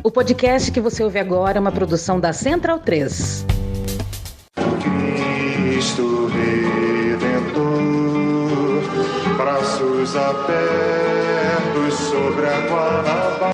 O podcast que você ouve agora é uma produção da Central 3. Cristo Redentor, braços abertos sobre a Guanabara.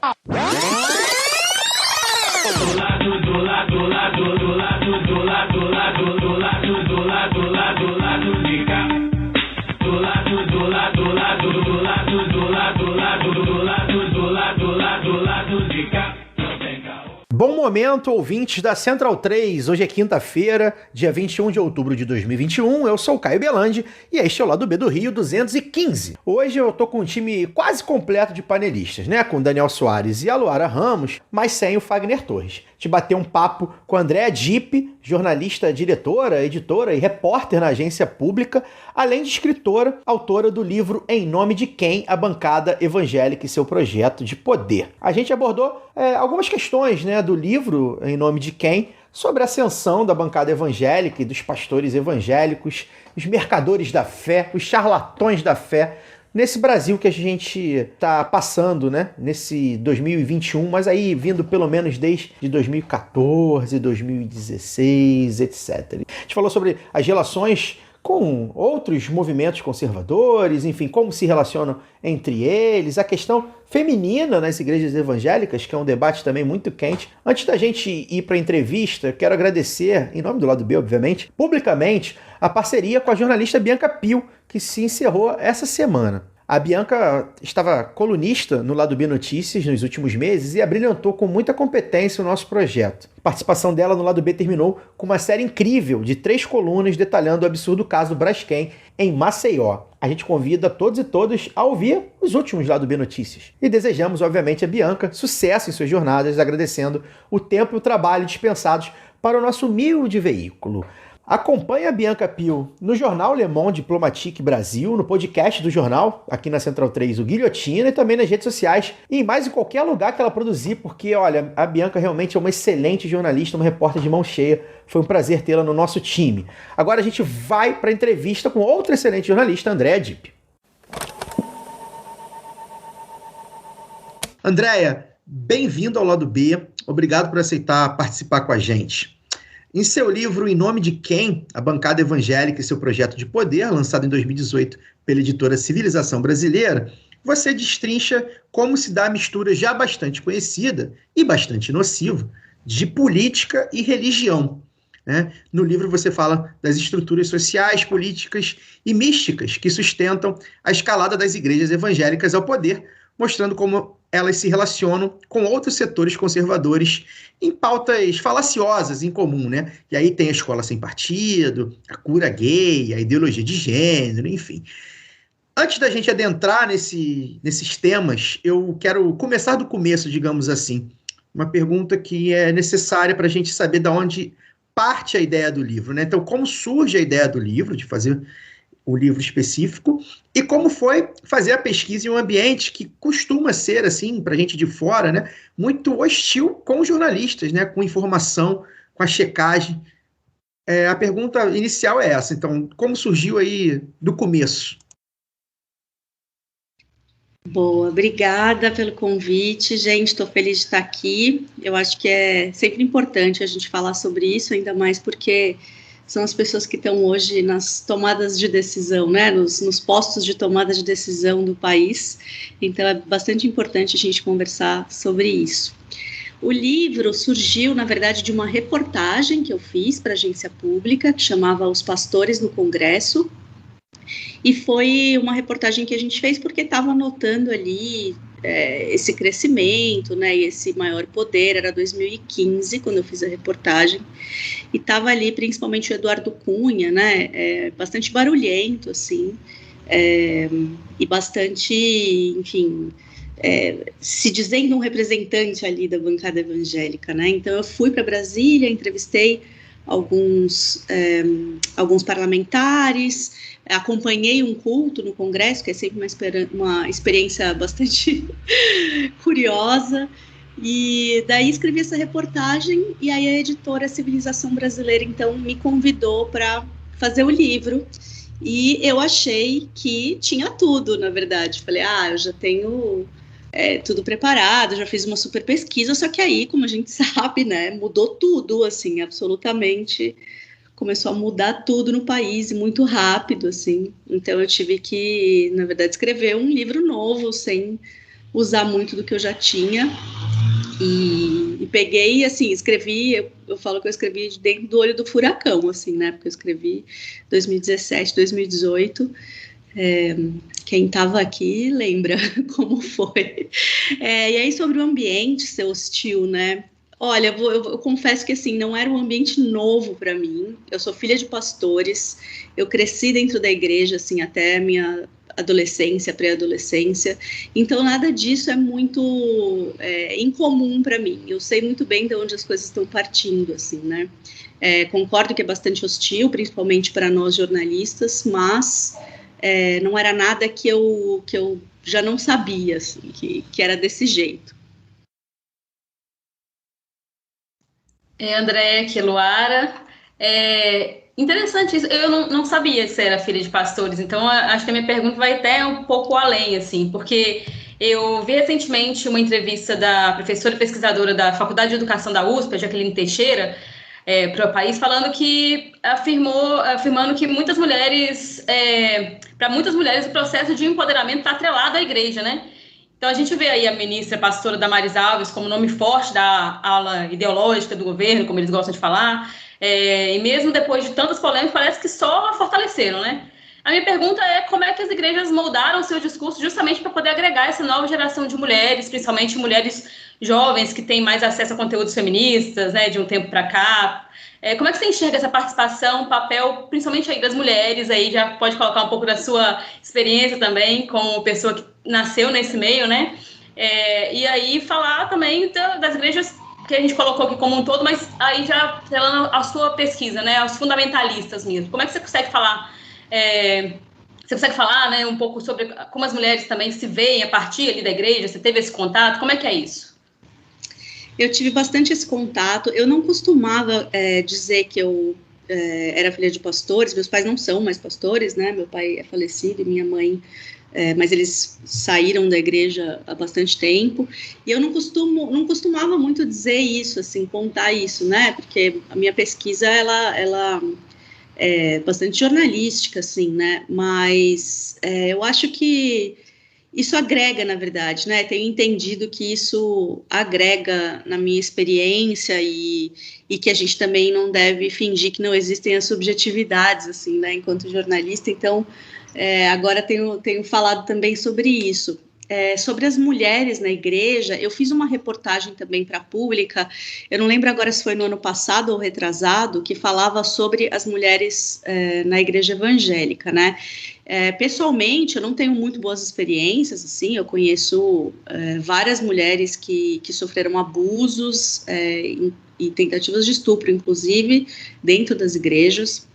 Bom momento, ouvintes da Central 3. Hoje é quinta-feira, dia 21 de outubro de 2021. Eu sou o Caio Belandi e este é o Lado B do Rio 215. Hoje eu tô com um time quase completo de panelistas, né? Com Daniel Soares e a Luara Ramos, mas sem o Fagner Torres. Te bater um papo com a Andréa Dipp, jornalista, diretora, editora e repórter na agência pública, além de escritora, autora do livro Em Nome de Quem? A Bancada Evangélica e seu Projeto de Poder. A gente abordou algumas questões, né, do livro Em Nome de Quem? Sobre a ascensão da bancada evangélica e dos pastores evangélicos, os mercadores da fé, os charlatões da fé, nesse Brasil que a gente está passando, né? Nesse 2021, mas aí vindo pelo menos desde 2014, 2016, etc. A gente falou sobre as relações com outros movimentos conservadores, enfim, como se relacionam entre eles, a questão feminina nas igrejas evangélicas, que é um debate também muito quente. Antes da gente ir para a entrevista, quero agradecer, em nome do Lado B, obviamente, publicamente, a parceria com a jornalista Bianca Pio, que se encerrou essa semana. A Bianca estava colunista no Lado B Notícias nos últimos meses e abrilhantou com muita competência o nosso projeto. A participação dela no Lado B terminou com uma série incrível de 3 colunas detalhando o absurdo caso do Braskem em Maceió. A gente convida todos e todas a ouvir os últimos Lado B Notícias. E desejamos, obviamente, a Bianca sucesso em suas jornadas, agradecendo o tempo e o trabalho dispensados para o nosso humilde veículo. Acompanhe a Bianca Pio no jornal Le Monde Diplomatique Brasil, no podcast do jornal, aqui na Central 3, o Guilhotina, e também nas redes sociais, e mais em qualquer lugar que ela produzir, porque, olha, a Bianca realmente é uma excelente jornalista, uma repórter de mão cheia. Foi um prazer tê-la no nosso time. Agora a gente vai para a entrevista com outra excelente jornalista, Andréa Dipp. Andréa, bem-vinda ao Lado B. Obrigado por aceitar participar com a gente. Em seu livro Em Nome de Quem? A Bancada Evangélica e seu Projeto de Poder, lançado em 2018 pela editora Civilização Brasileira, você destrincha como se dá a mistura já bastante conhecida e bastante nociva de política e religião, né? No livro você fala das estruturas sociais, políticas e místicas que sustentam a escalada das igrejas evangélicas ao poder, mostrando como elas se relacionam com outros setores conservadores em pautas falaciosas em comum, né? E aí tem a escola sem partido, a cura gay, a ideologia de gênero, enfim. Antes da gente adentrar nesses temas, eu quero começar do começo, digamos assim. Uma pergunta que é necessária para a gente saber de onde parte a ideia do livro, né? Então, como surge a ideia do livro, de fazer o livro específico, e como foi fazer a pesquisa em um ambiente que costuma ser, assim, para a gente de fora, né, muito hostil com os jornalistas, né, com informação, com a checagem. A pergunta inicial é essa, então, como surgiu aí do começo? Boa, obrigada pelo convite, gente, estou feliz de estar aqui. Eu acho que é sempre importante a gente falar sobre isso, ainda mais porque são as pessoas que estão hoje nas tomadas de decisão, né, nos postos de tomada de decisão do país, então é bastante importante a gente conversar sobre isso. O livro surgiu, na verdade, de uma reportagem que eu fiz para a agência pública, que chamava Os Pastores no Congresso, e foi uma reportagem que a gente fez porque estava notando ali esse crescimento, né, e esse maior poder. Era 2015, quando eu fiz a reportagem, e estava ali principalmente o Eduardo Cunha, né, bastante barulhento, assim, e bastante, enfim, se dizendo um representante ali da bancada evangélica, né. Então eu fui para Brasília, entrevistei alguns parlamentares, acompanhei um culto no Congresso, que é sempre uma experiência bastante curiosa, e daí escrevi essa reportagem, e aí a editora Civilização Brasileira, então, me convidou para fazer o livro, e eu achei que tinha tudo, na verdade. Falei, eu já tenho tudo preparado, já fiz uma super pesquisa, só que aí, como a gente sabe, né, mudou tudo, assim, absolutamente, começou a mudar tudo no país, muito rápido, assim, então eu tive que, na verdade, escrever um livro novo, sem usar muito do que eu já tinha, e peguei, assim, escrevi, eu falo que eu escrevi de dentro do olho do furacão, assim, né, porque eu escrevi 2017, 2018, quem estava aqui lembra como foi. E aí, sobre o ambiente ser hostil, né, olha, eu confesso que, assim, não era um ambiente novo para mim, eu sou filha de pastores, eu cresci dentro da igreja, assim, até a minha adolescência, pré-adolescência, então nada disso é muito incomum para mim, eu sei muito bem de onde as coisas estão partindo, assim, né, concordo que é bastante hostil, principalmente para nós jornalistas, mas não era nada que eu já não sabia, assim, que era desse jeito. André, aqui, Luara. Interessante isso. Eu não sabia se era filha de pastores, então acho que a minha pergunta vai até um pouco além, assim, porque eu vi recentemente uma entrevista da professora e pesquisadora da Faculdade de Educação da USP, a Jaqueline Teixeira, para o país, afirmando que muitas mulheres, para muitas mulheres, o processo de empoderamento está atrelado à igreja, né? Então, a gente vê aí a ministra pastora Damares Alves como nome forte da ala ideológica do governo, como eles gostam de falar, e mesmo depois de tantas polêmicas, parece que só a fortaleceram, né? A minha pergunta é como é que as igrejas moldaram o seu discurso justamente para poder agregar essa nova geração de mulheres, principalmente mulheres jovens que têm mais acesso a conteúdos feministas, né, de um tempo para cá. Como é que você enxerga essa participação, papel, principalmente aí das mulheres, aí já pode colocar um pouco da sua experiência também, como pessoa que nasceu nesse meio, né? E aí falar também das igrejas que a gente colocou aqui como um todo, mas aí já falando a sua pesquisa, né, aos fundamentalistas mesmo. Como é que você consegue falar... Você consegue falar, né, um pouco sobre como as mulheres também se veem a partir ali da igreja? Você teve esse contato? Como é que é isso? Eu tive bastante esse contato. Eu não costumava dizer que eu era filha de pastores. Meus pais não são mais pastores, né? Meu pai é falecido e minha mãe... mas eles saíram da igreja há bastante tempo, e eu não costumava muito dizer isso, assim, contar isso, né, porque a minha pesquisa, ela é bastante jornalística, assim, né, mas eu acho que isso agrega, na verdade, né, tenho entendido que isso agrega na minha experiência e que a gente também não deve fingir que não existem as subjetividades, assim, né, enquanto jornalista, então... agora tenho falado também sobre isso. Sobre as mulheres na igreja, eu fiz uma reportagem também para a Pública, eu não lembro agora se foi no ano passado ou retrasado, que falava sobre as mulheres na igreja evangélica, né? Pessoalmente, eu não tenho muito boas experiências, assim, eu conheço várias mulheres que sofreram abusos e tentativas de estupro, inclusive, dentro das igrejas.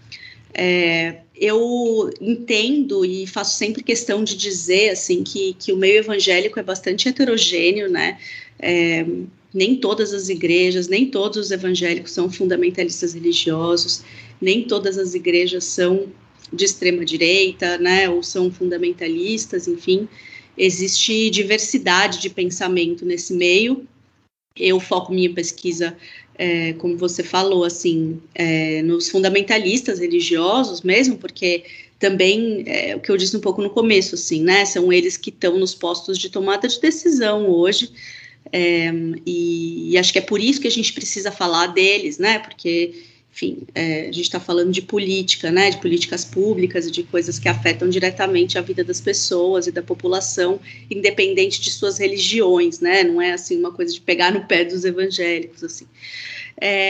Eu entendo e faço sempre questão de dizer assim, que o meio evangélico é bastante heterogêneo, né? Nem todas as igrejas, nem todos os evangélicos são fundamentalistas religiosos, nem todas as igrejas são de extrema direita, né? Ou são fundamentalistas, enfim, existe diversidade de pensamento nesse meio. Eu foco minha pesquisa, como você falou, assim, nos fundamentalistas religiosos mesmo, porque também, o que eu disse um pouco no começo, assim, né, são eles que estão nos postos de tomada de decisão hoje, e acho que é por isso que a gente precisa falar deles, né, porque, enfim, a gente está falando de política, né, de políticas públicas e de coisas que afetam diretamente a vida das pessoas e da população, independente de suas religiões, né, não é assim uma coisa de pegar no pé dos evangélicos, assim.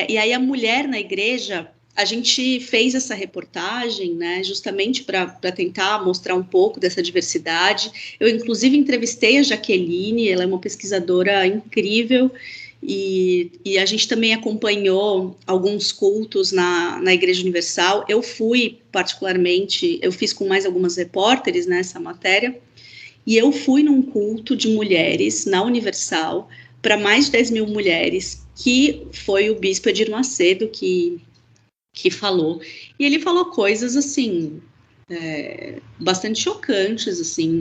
E aí a mulher na igreja, a gente fez essa reportagem, né, justamente para tentar mostrar um pouco dessa diversidade. Eu, inclusive, entrevistei a Jaqueline, ela é uma pesquisadora incrível, e a gente também acompanhou alguns cultos na Igreja Universal. Eu fui, particularmente, eu fiz com mais algumas repórteres nessa matéria, e eu fui num culto de mulheres na Universal, para mais de 10 mil mulheres, que foi o bispo Edir Macedo que falou. E ele falou coisas, assim, bastante chocantes, assim,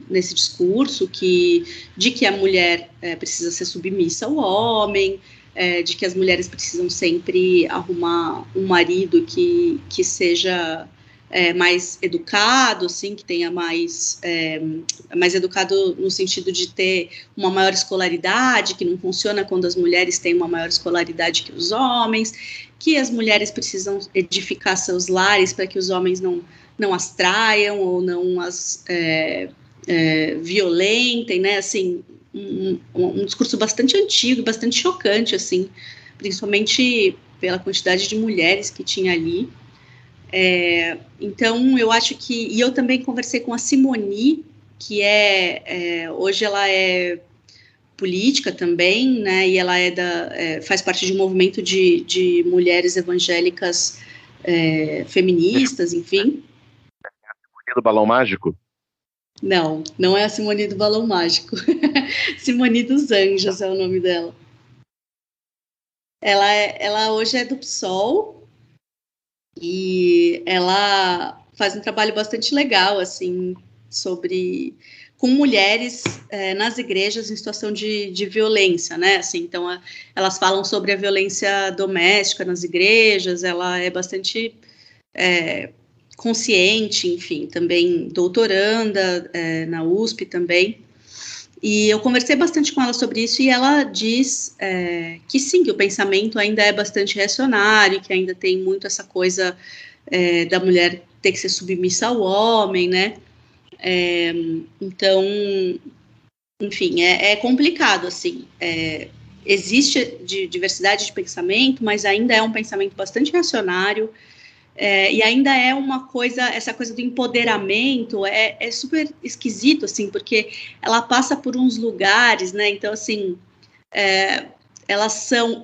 nesse discurso de que a mulher precisa ser submissa ao homem, de que as mulheres precisam sempre arrumar um marido que seja mais educado, assim, que tenha mais educado no sentido de ter uma maior escolaridade, que não funciona quando as mulheres têm uma maior escolaridade que os homens, que as mulheres precisam edificar seus lares para que os homens não as traiam ou não as violentem, né, assim, um discurso bastante antigo, bastante chocante, assim, principalmente pela quantidade de mulheres que tinha ali. Então, eu acho que... E eu também conversei com a Simone, que hoje ela é política também, né, e ela faz parte de um movimento de mulheres evangélicas feministas, enfim. Do Balão Mágico? Não é a Simone do Balão Mágico. Simone dos Anjos é o nome dela. Ela hoje é do PSOL e ela faz um trabalho bastante legal, assim, com mulheres nas igrejas em situação de violência, né? Assim, então, elas falam sobre a violência doméstica nas igrejas, ela é bastante consciente, enfim, também doutoranda na USP também, e eu conversei bastante com ela sobre isso, e ela diz que sim, que o pensamento ainda é bastante reacionário, que ainda tem muito essa coisa da mulher ter que ser submissa ao homem, né, então, enfim, é complicado, assim, existe diversidade de pensamento, mas ainda é um pensamento bastante reacionário, e ainda é uma coisa, essa coisa do empoderamento é super esquisito, assim, porque ela passa por uns lugares, né, então, assim, elas são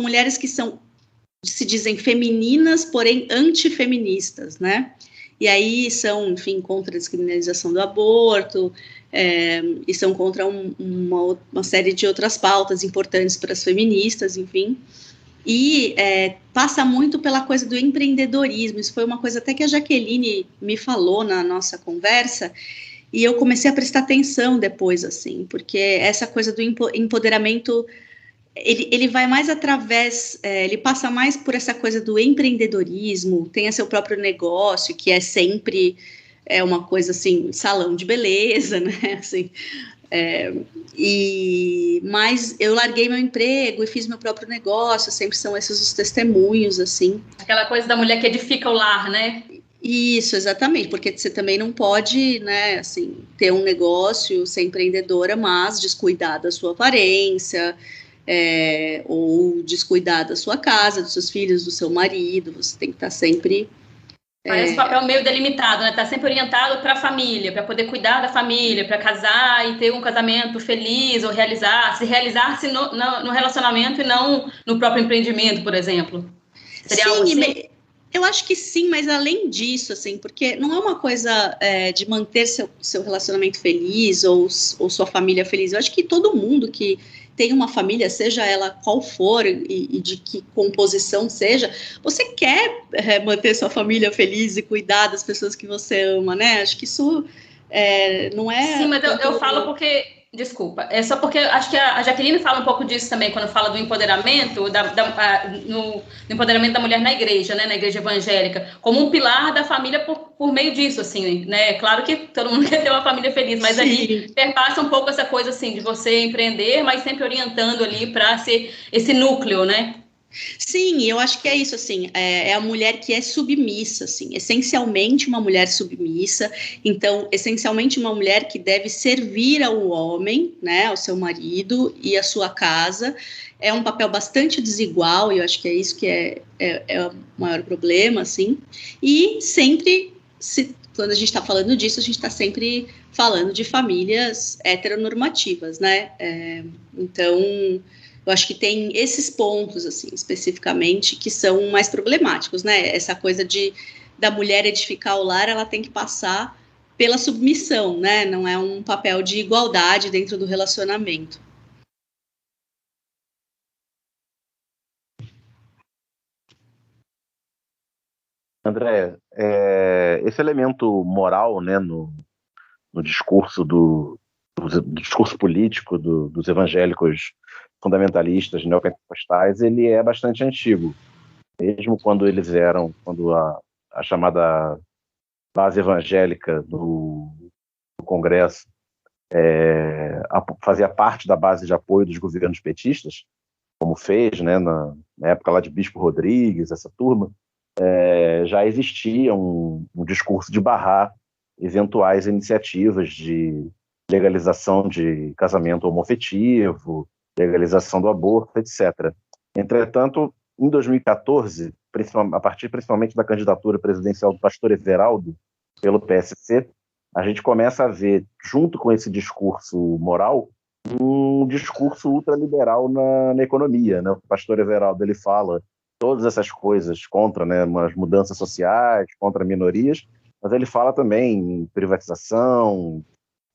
mulheres que se dizem femininas, porém antifeministas, né, e aí são, enfim, contra a descriminalização do aborto, e são contra uma série de outras pautas importantes para as feministas, enfim, e passa muito pela coisa do empreendedorismo. Isso foi uma coisa até que a Jaqueline me falou na nossa conversa, e eu comecei a prestar atenção depois, assim, porque essa coisa do empoderamento, ele vai mais através, ele passa mais por essa coisa do empreendedorismo, tem seu próprio negócio, que é sempre uma coisa, assim, salão de beleza, né, assim... mas eu larguei meu emprego e fiz meu próprio negócio, sempre são esses os testemunhos, assim. Aquela coisa da mulher que edifica o lar, né? Isso, exatamente, porque você também não pode, né, assim, ter um negócio, ser empreendedora, mas descuidar da sua aparência, ou descuidar da sua casa, dos seus filhos, do seu marido, você tem que estar sempre... Parece um papel meio delimitado, né? Tá sempre orientado para a família, para poder cuidar da família, para casar e ter um casamento feliz ou realizar-se no relacionamento e não no próprio empreendimento, por exemplo. Seria algo assim? Eu acho que sim, mas além disso, assim, porque não é uma coisa de manter seu relacionamento feliz ou sua família feliz. Eu acho que todo mundo que tem uma família, seja ela qual for e de que composição seja, você quer manter sua família feliz e cuidar das pessoas que você ama, né? Acho que isso não é... Sim, mas eu falo porque... Desculpa, é só porque acho que a Jaqueline fala um pouco disso também, quando fala do empoderamento, no empoderamento da mulher na igreja, né, na igreja evangélica, como um pilar da família por meio disso, assim, né, claro que todo mundo quer ter uma família feliz, mas ali perpassa um pouco essa coisa, assim, de você empreender, mas sempre orientando ali para ser esse núcleo, né? Sim, eu acho que é isso, assim, é a mulher que é submissa, assim, essencialmente uma mulher submissa, então, essencialmente uma mulher que deve servir ao homem, né, ao seu marido e à sua casa. É um papel bastante desigual, e eu acho que é isso que é o maior problema, assim, e sempre, quando a gente está falando disso, a gente está sempre falando de famílias heteronormativas, né, então... Eu acho que tem esses pontos, assim, especificamente, que são mais problemáticos, né? Essa coisa da mulher edificar o lar, ela tem que passar pela submissão, né? Não é um papel de igualdade dentro do relacionamento. André, esse elemento moral, né, no discurso do discurso político dos evangélicos fundamentalistas neopentecostais, ele é bastante antigo. Mesmo quando a chamada base evangélica do Congresso fazia parte da base de apoio dos governos petistas, como fez, né, na época lá de Bispo Rodrigues, essa turma, já existia um discurso de barrar eventuais iniciativas de legalização de casamento homoafetivo, legalização do aborto, etc. Entretanto, em 2014, a partir principalmente da candidatura presidencial do pastor Everaldo pelo PSC, a gente começa a ver, junto com esse discurso moral, um discurso ultraliberal na economia, né? O pastor Everaldo, ele fala todas essas coisas contra, né, umas mudanças sociais, contra minorias, mas ele fala também em privatização,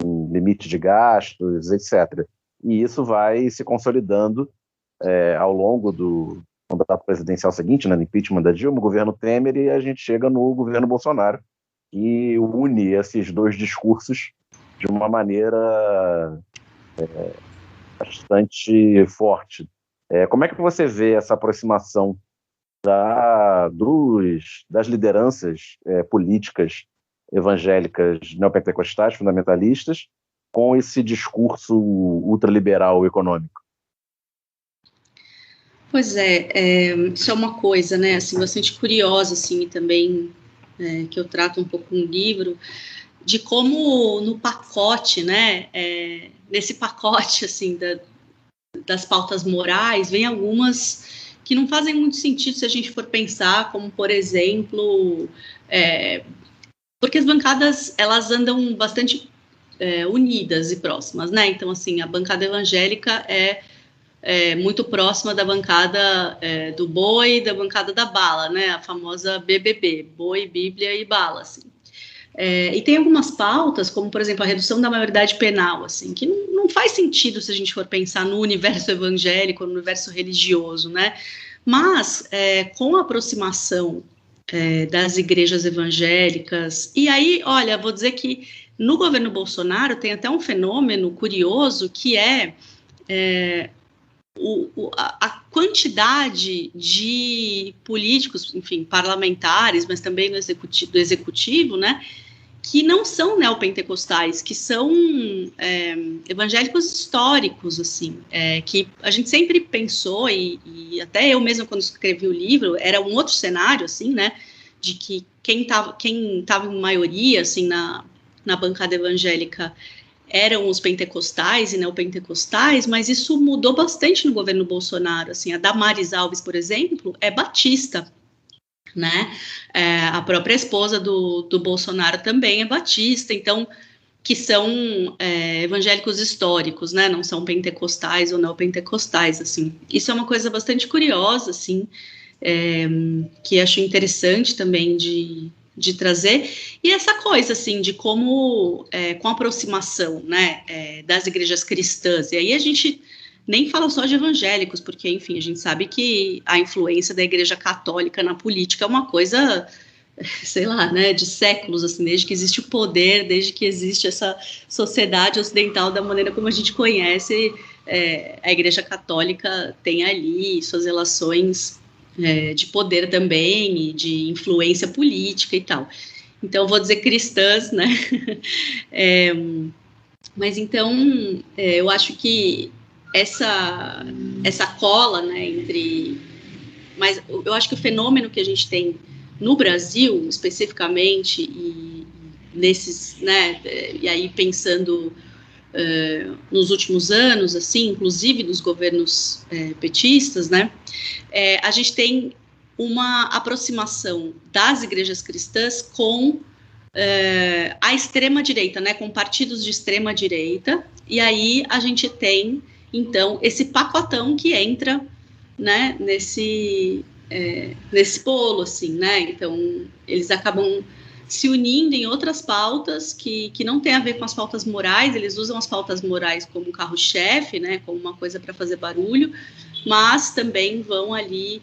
em limite de gastos, etc. E isso vai se consolidando ao longo do mandato presidencial seguinte, né, no impeachment da Dilma, o governo Temer, e a gente chega no governo Bolsonaro, que une esses dois discursos de uma maneira bastante forte. Como é que você vê essa aproximação das lideranças políticas evangélicas neopentecostais fundamentalistas com esse discurso ultraliberal econômico? Pois isso é uma coisa, né, assim, bastante curiosa, assim, e também que eu trato um pouco no livro, de como no pacote, né, nesse pacote, assim, das pautas morais, vem algumas que não fazem muito sentido se a gente for pensar, como, por exemplo, porque as bancadas, elas andam bastante unidas e próximas, né, então, assim, a bancada evangélica é muito próxima da bancada do boi, da bancada da bala, né, a famosa BBB, boi, Bíblia e bala, assim. E tem algumas pautas, como, por exemplo, a redução da maioridade penal, assim, que não faz sentido se a gente for pensar no universo evangélico, no universo religioso, né, mas com a aproximação das igrejas evangélicas, e aí, olha, vou dizer que no governo Bolsonaro tem até um fenômeno curioso que a quantidade de políticos, enfim, parlamentares, mas também do executivo, né, que não são neopentecostais, que são evangélicos históricos, assim, que a gente sempre pensou, e até eu mesma, quando escrevi o livro, era um outro cenário, assim, né, de que quem tava em maioria, assim, na bancada evangélica eram os pentecostais e neopentecostais, mas isso mudou bastante no governo Bolsonaro, assim, a Damares Alves, por exemplo, é batista, né, a própria esposa do Bolsonaro também é batista, então, que são evangélicos históricos, né, não são pentecostais ou neopentecostais, assim, isso é uma coisa bastante curiosa, assim, que acho interessante também de trazer, e essa coisa, assim, de como, com a aproximação, né, das igrejas cristãs, e aí a gente nem fala só de evangélicos, porque, enfim, a gente sabe que a influência da igreja católica na política é uma coisa, sei lá, né, de séculos, assim, desde que existe o poder, desde que existe essa sociedade ocidental da maneira como a gente conhece, a igreja católica tem ali suas relações de poder também, e de influência política e tal. Então, vou dizer cristãs, né, mas então, eu acho que essa cola, né, mas eu acho que o fenômeno que a gente tem no Brasil, especificamente, e nesses, né, e aí pensando nos últimos anos, assim, inclusive dos governos petistas, né, a gente tem uma aproximação das igrejas cristãs com a extrema-direita, né, com partidos de extrema-direita, e aí a gente tem, então, esse pacotão que entra, né, nesse bolo, assim, né, então, eles acabam se unindo em outras pautas que não tem a ver com as pautas morais, eles usam as pautas morais como carro-chefe, né, como uma coisa para fazer barulho, mas também vão ali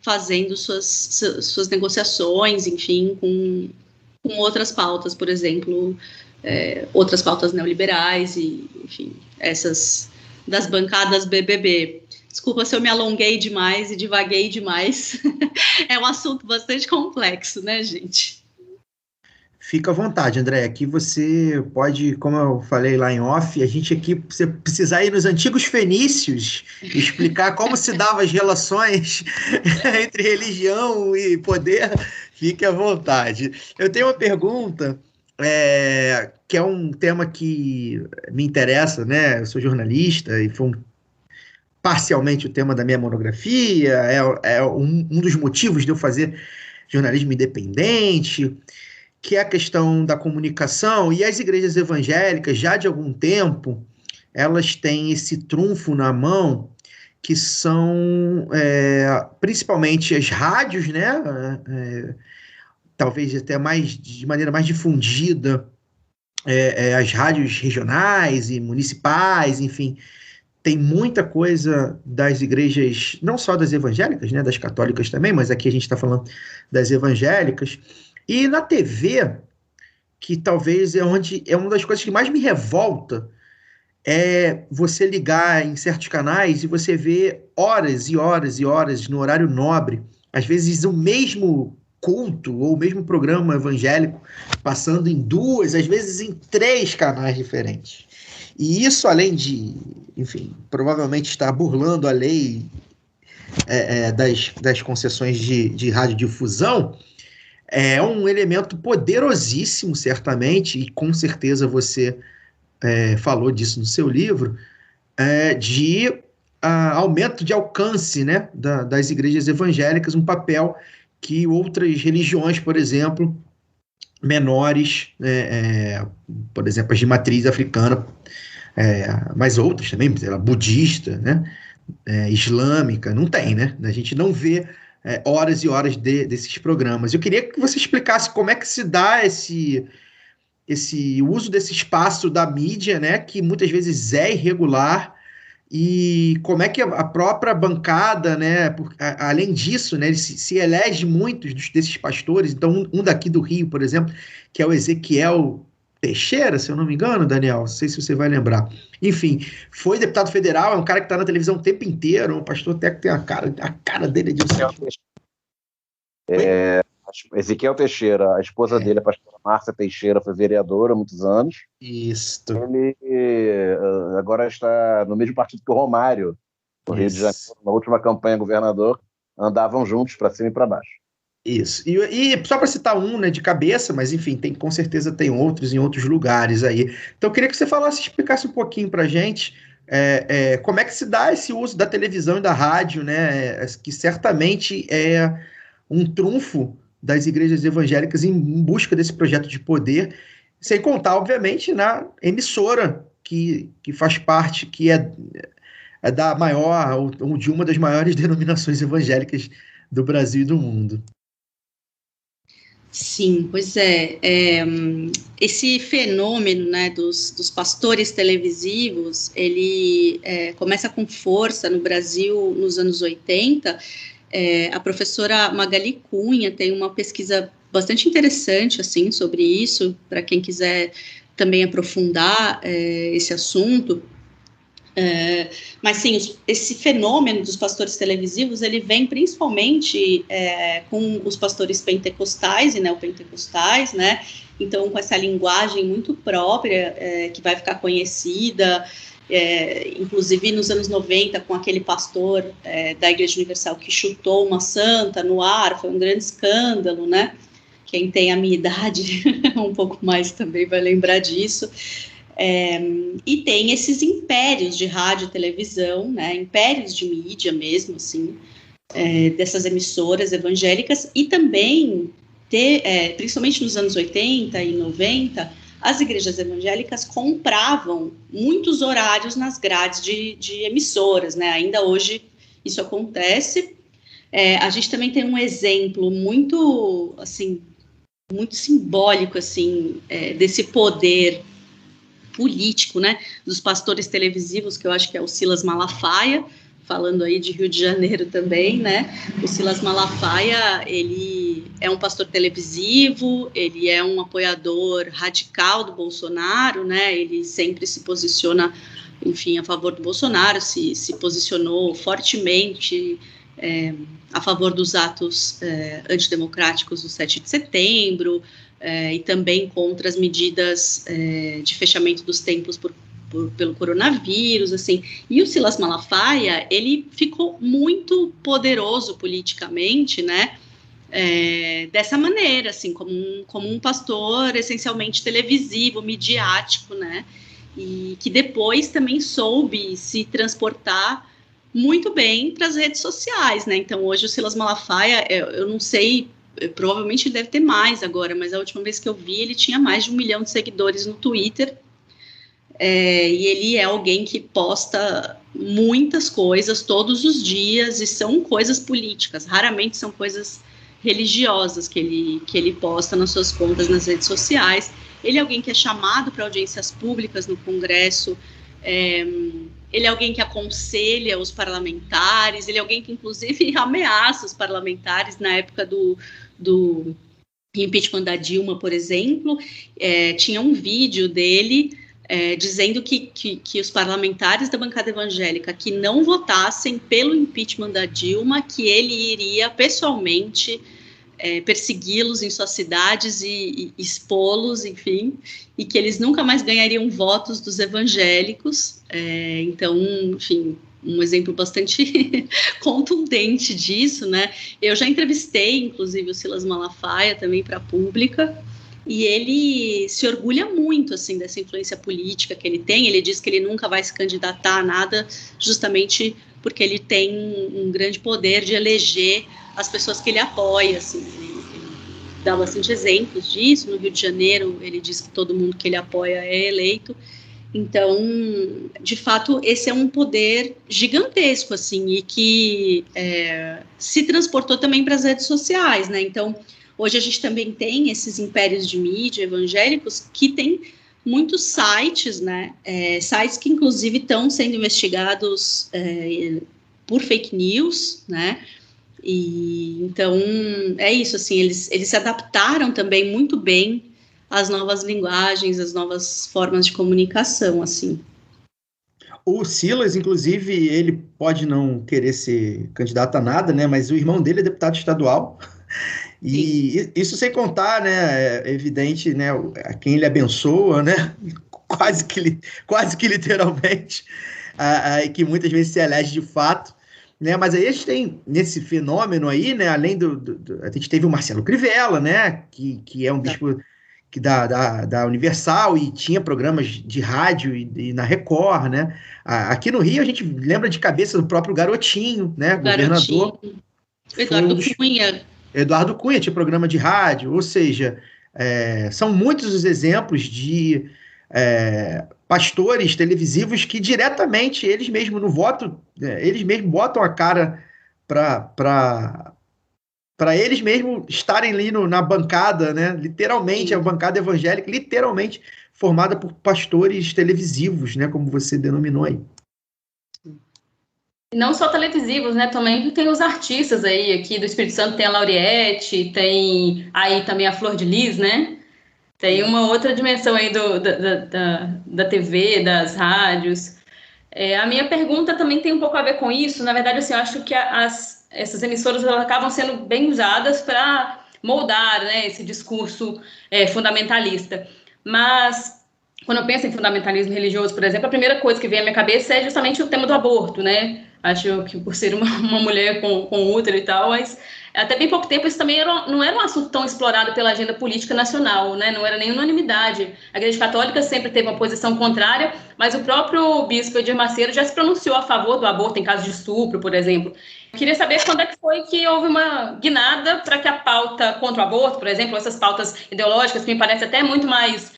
fazendo suas negociações, enfim, com outras pautas, por exemplo, outras pautas neoliberais e, enfim, essas das bancadas BBB. Desculpa se eu me alonguei demais e divaguei demais. É um assunto bastante complexo, né, gente? Fica à vontade, André. Aqui você pode, como eu falei lá em off, a gente aqui, você precisar ir nos antigos fenícios, explicar como se davam as relações entre religião e poder, fique à vontade. Eu tenho uma pergunta, que é um tema que me interessa, né? Eu sou jornalista e foi parcialmente o tema da minha monografia, é um dos motivos de eu fazer jornalismo independente, que é a questão da comunicação, e as igrejas evangélicas, já de algum tempo, elas têm esse trunfo na mão, que são principalmente as rádios, né? Talvez até de maneira mais difundida, as rádios regionais e municipais, enfim, tem muita coisa das igrejas, não só das evangélicas, né, das católicas também, mas aqui a gente está falando das evangélicas. E na TV, que talvez é uma das coisas que mais me revolta, é você ligar em certos canais e você ver horas e horas e horas no horário nobre, às vezes o mesmo culto ou o mesmo programa evangélico passando em 2, às vezes em 3 canais diferentes. E isso, além de, enfim, provavelmente estar burlando a lei das concessões de radiodifusão, é um elemento poderosíssimo, certamente, e com certeza você falou disso no seu livro, de aumento de alcance, né, das igrejas evangélicas, um papel que outras religiões, por exemplo, menores, por exemplo, as de matriz africana, mas outras também, budista, né, islâmica, não tem, né? A gente não vê horas e horas desses programas. Eu queria que você explicasse como é que se dá esse uso desse espaço da mídia, né, que muitas vezes é irregular, e como é que a própria bancada, né, além disso, né, ele se elege muitos desses pastores. Então, um daqui do Rio, por exemplo, que é o Ezequiel Teixeira, se eu não me engano, Daniel, não sei se você vai lembrar. Enfim, foi deputado federal, é um cara que está na televisão o tempo inteiro, um pastor até que tem a cara dele de Ezequiel Teixeira, a esposa dele, a pastora Márcia Teixeira, foi vereadora há muitos anos. Isso. Ele agora está no mesmo partido que o Romário, no Rio de Janeiro, na última campanha governador, andavam juntos para cima e para baixo. Isso. E só para citar um, né, de cabeça, mas enfim, com certeza tem outros em outros lugares aí. Então eu queria que você explicasse um pouquinho para a gente como é que se dá esse uso da televisão e da rádio, né, que certamente é um trunfo das igrejas evangélicas em busca desse projeto de poder, sem contar, obviamente, na emissora que faz parte, que é da maior, ou de uma das maiores denominações evangélicas do Brasil e do mundo. Sim, pois esse fenômeno, né, dos pastores televisivos, ele começa com força no Brasil nos anos 80. A professora Magali Cunha tem uma pesquisa bastante interessante assim, sobre isso, para quem quiser também aprofundar esse assunto. Mas sim, esse fenômeno dos pastores televisivos, ele vem principalmente com os pastores pentecostais e neopentecostais, né? Então, com essa linguagem muito própria, que vai ficar conhecida, inclusive nos anos 90, com aquele pastor da Igreja Universal que chutou uma santa no ar, foi um grande escândalo, né? Quem tem a minha idade, um pouco mais também vai lembrar disso. E tem esses impérios de rádio e televisão, né, impérios de mídia mesmo, assim, dessas emissoras evangélicas, e também, principalmente nos anos 80 e 90, as igrejas evangélicas compravam muitos horários nas grades de emissoras, né, ainda hoje isso acontece. A gente também tem um exemplo muito, assim, muito simbólico, assim, desse poder político, né, dos pastores televisivos, que eu acho que é o Silas Malafaia, falando aí de Rio de Janeiro também, né? O Silas Malafaia, ele é um pastor televisivo, ele é um apoiador radical do Bolsonaro, né? Ele sempre se posiciona, enfim, a favor do Bolsonaro, se posicionou fortemente a favor dos atos antidemocráticos do 7 de setembro, e também contra as medidas de fechamento dos templos pelo coronavírus, assim. E o Silas Malafaia, ele ficou muito poderoso politicamente, né, dessa maneira, assim, como um pastor essencialmente televisivo, midiático, né, e que depois também soube se transportar muito bem para as redes sociais, né. Então, hoje o Silas Malafaia, eu não sei, provavelmente ele deve ter mais agora, mas a última vez que eu vi, ele tinha mais de 1 milhão de seguidores no Twitter, e ele é alguém que posta muitas coisas todos os dias, e são coisas políticas, raramente são coisas religiosas que ele posta nas suas contas nas redes sociais. Ele é alguém que é chamado para audiências públicas no Congresso, ele é alguém que aconselha os parlamentares, ele é alguém que inclusive ameaça os parlamentares. Na época do impeachment da Dilma, por exemplo, tinha um vídeo dele dizendo que os parlamentares da bancada evangélica que não votassem pelo impeachment da Dilma, que ele iria pessoalmente persegui-los em suas cidades e expô-los, enfim, e que eles nunca mais ganhariam votos dos evangélicos. Então, enfim, um exemplo bastante contundente disso, né? Eu já entrevistei, inclusive, o Silas Malafaia também para a Pública, e ele se orgulha muito, assim, dessa influência política que ele tem. Ele diz que ele nunca vai se candidatar a nada, justamente porque ele tem um grande poder de eleger as pessoas que ele apoia, assim. Ele dá bastante exemplos disso. No Rio de Janeiro, ele diz que todo mundo que ele apoia é eleito. Então, de fato, esse é um poder gigantesco, assim, e que se transportou também para as redes sociais, né? Então, hoje a gente também tem esses impérios de mídia evangélicos que tem muitos sites, né? Sites que, inclusive, estão sendo investigados por fake news, né? E, então, é isso, assim, eles se adaptaram também muito bem às novas linguagens, às novas formas de comunicação, assim. O Silas, inclusive, ele pode não querer ser candidato a nada, né? Mas o irmão dele é deputado estadual. E isso sem contar, né, é evidente, né, a quem ele abençoa, né, quase que literalmente, e que muitas vezes se elege de fato, né, mas aí a gente tem, nesse fenômeno aí, né, além a gente teve o Marcelo Crivella, né, que é um bispo da Universal e tinha programas de rádio e na Record, né, aqui no Rio a gente lembra de cabeça do próprio Garotinho, né, governador. Eduardo Cunha tinha programa de rádio, ou seja, são muitos os exemplos de pastores televisivos que diretamente eles mesmos no voto, eles mesmos botam a cara para eles mesmos estarem ali na bancada, né? Literalmente, a bancada evangélica, literalmente formada por pastores televisivos, né? Como você denominou aí. Não só televisivos, né? Também tem os artistas aí, aqui do Espírito Santo tem a Lauriette, tem aí também a Flor de Lis, né? Tem uma outra dimensão aí da TV, das rádios. A minha pergunta também tem um pouco a ver com isso. Na verdade, assim, eu acho que essas emissoras elas acabam sendo bem usadas para moldar, né, esse discurso fundamentalista. Mas quando eu penso em fundamentalismo religioso, por exemplo, a primeira coisa que vem à minha cabeça é justamente o tema do aborto, né? Acho que por ser uma mulher com útero e tal, mas até bem pouco tempo isso também não era um assunto tão explorado pela agenda política nacional, né? Não era nem unanimidade. A Igreja Católica sempre teve uma posição contrária, mas o próprio bispo Edir Macedo já se pronunciou a favor do aborto em caso de estupro, por exemplo. Eu queria saber quando é que foi que houve uma guinada para que a pauta contra o aborto, por exemplo, essas pautas ideológicas que me parecem até muito mais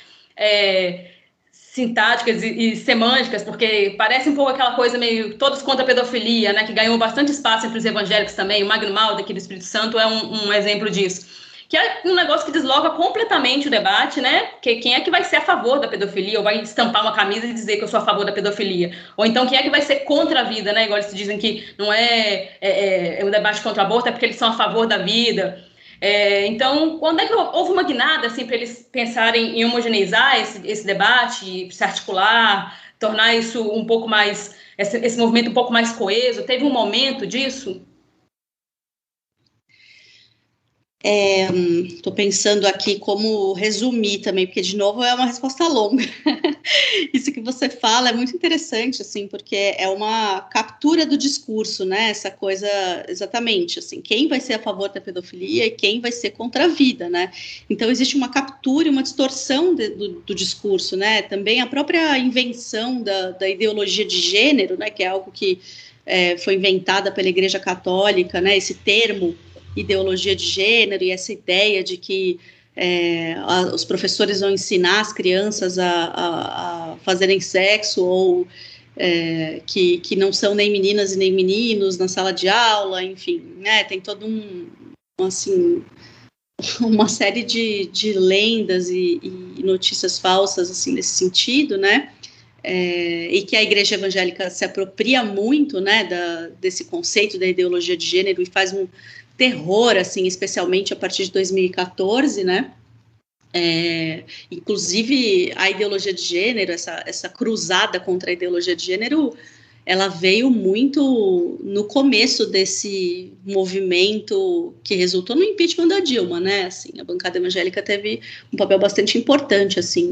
sintáticas e semânticas, porque parece um pouco aquela coisa meio todos contra a pedofilia, né, que ganhou bastante espaço entre os evangélicos também. O Magno Malta aqui do Espírito Santo é um exemplo disso. que é um negócio que desloca completamente o debate, né? Que quem é que vai ser a favor da pedofilia, ou vai estampar uma camisa e dizer que eu sou a favor da pedofilia? Ou então quem é que vai ser contra a vida, né? Igual eles dizem que não é um debate contra o aborto, é porque eles são a favor da vida. Então, quando é que houve uma guinada, assim, para eles pensarem em homogeneizar esse debate, se articular, tornar isso um pouco mais, esse movimento um pouco mais coeso? Teve um momento disso? Estou pensando aqui como resumir também, porque, de novo, é uma resposta longa. Isso que você fala é muito interessante, assim, porque é uma captura do discurso, né? Essa coisa, exatamente, assim, quem vai ser a favor da pedofilia e quem vai ser contra a vida, né? Então, existe uma captura e uma distorção do discurso, né? Também a própria invenção da ideologia de gênero, né? Que é algo que foi inventada pela Igreja Católica, né? Esse termo ideologia de gênero e essa ideia de que os professores vão ensinar as crianças a fazerem sexo ou que não são nem meninas e nem meninos na sala de aula, enfim, né, tem todo assim, uma série de lendas e notícias falsas assim, nesse sentido, né, e que a igreja evangélica se apropria muito, né, desse conceito da ideologia de gênero e faz um terror, assim, especialmente a partir de 2014, né, inclusive a ideologia de gênero, essa cruzada contra a ideologia de gênero, ela veio muito no começo desse movimento que resultou no impeachment da Dilma, né, assim, a bancada evangélica teve um papel bastante importante, assim,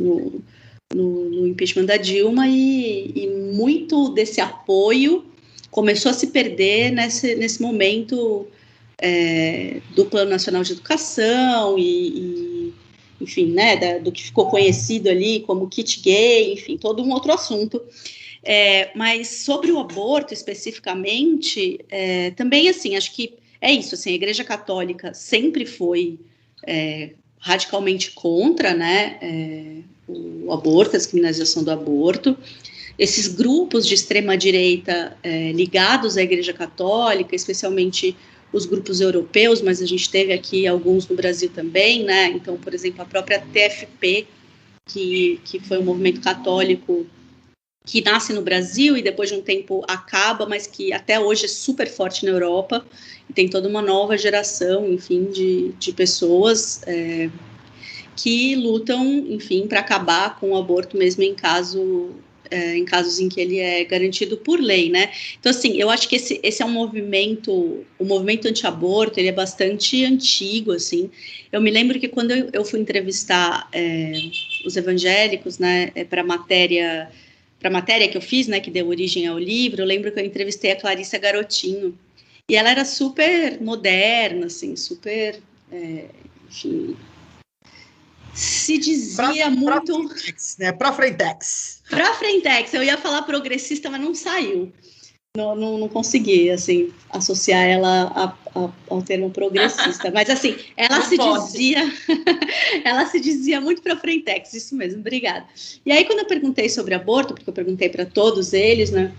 no impeachment da Dilma e muito desse apoio começou a se perder nesse momento do Plano Nacional de Educação e enfim, né, do que ficou conhecido ali como kit gay, enfim, todo um outro assunto. Mas sobre o aborto especificamente, também, assim, acho que é isso, assim, a Igreja Católica sempre foi radicalmente contra, né, o aborto, a descriminalização do aborto. Esses grupos de extrema-direita ligados à Igreja Católica, especialmente os grupos europeus, mas a gente teve aqui alguns no Brasil também, né? Então, por exemplo, a própria TFP, que foi um movimento católico que nasce no Brasil e depois de um tempo acaba, mas que até hoje é super forte na Europa, e tem toda uma nova geração, enfim, de pessoas que lutam, enfim, para acabar com o aborto mesmo em casos em que ele é garantido por lei, né? Então, assim, eu acho que esse é um movimento, o movimento anti-aborto, ele é bastante antigo, assim. Eu me lembro que quando eu fui entrevistar os evangélicos, né, para a matéria que eu fiz, né, que deu origem ao livro, eu lembro que eu entrevistei a Clarissa Garotinho, e ela era super moderna, assim, super, enfim, se dizia muito... Pra Frentex. Pra Frentex, eu ia falar progressista, mas não saiu. Não consegui, assim, associar ela ao termo progressista. Mas, assim, ela se dizia muito pra Frentex, isso mesmo, obrigada. E aí, quando eu perguntei sobre aborto, porque eu perguntei para todos eles, né,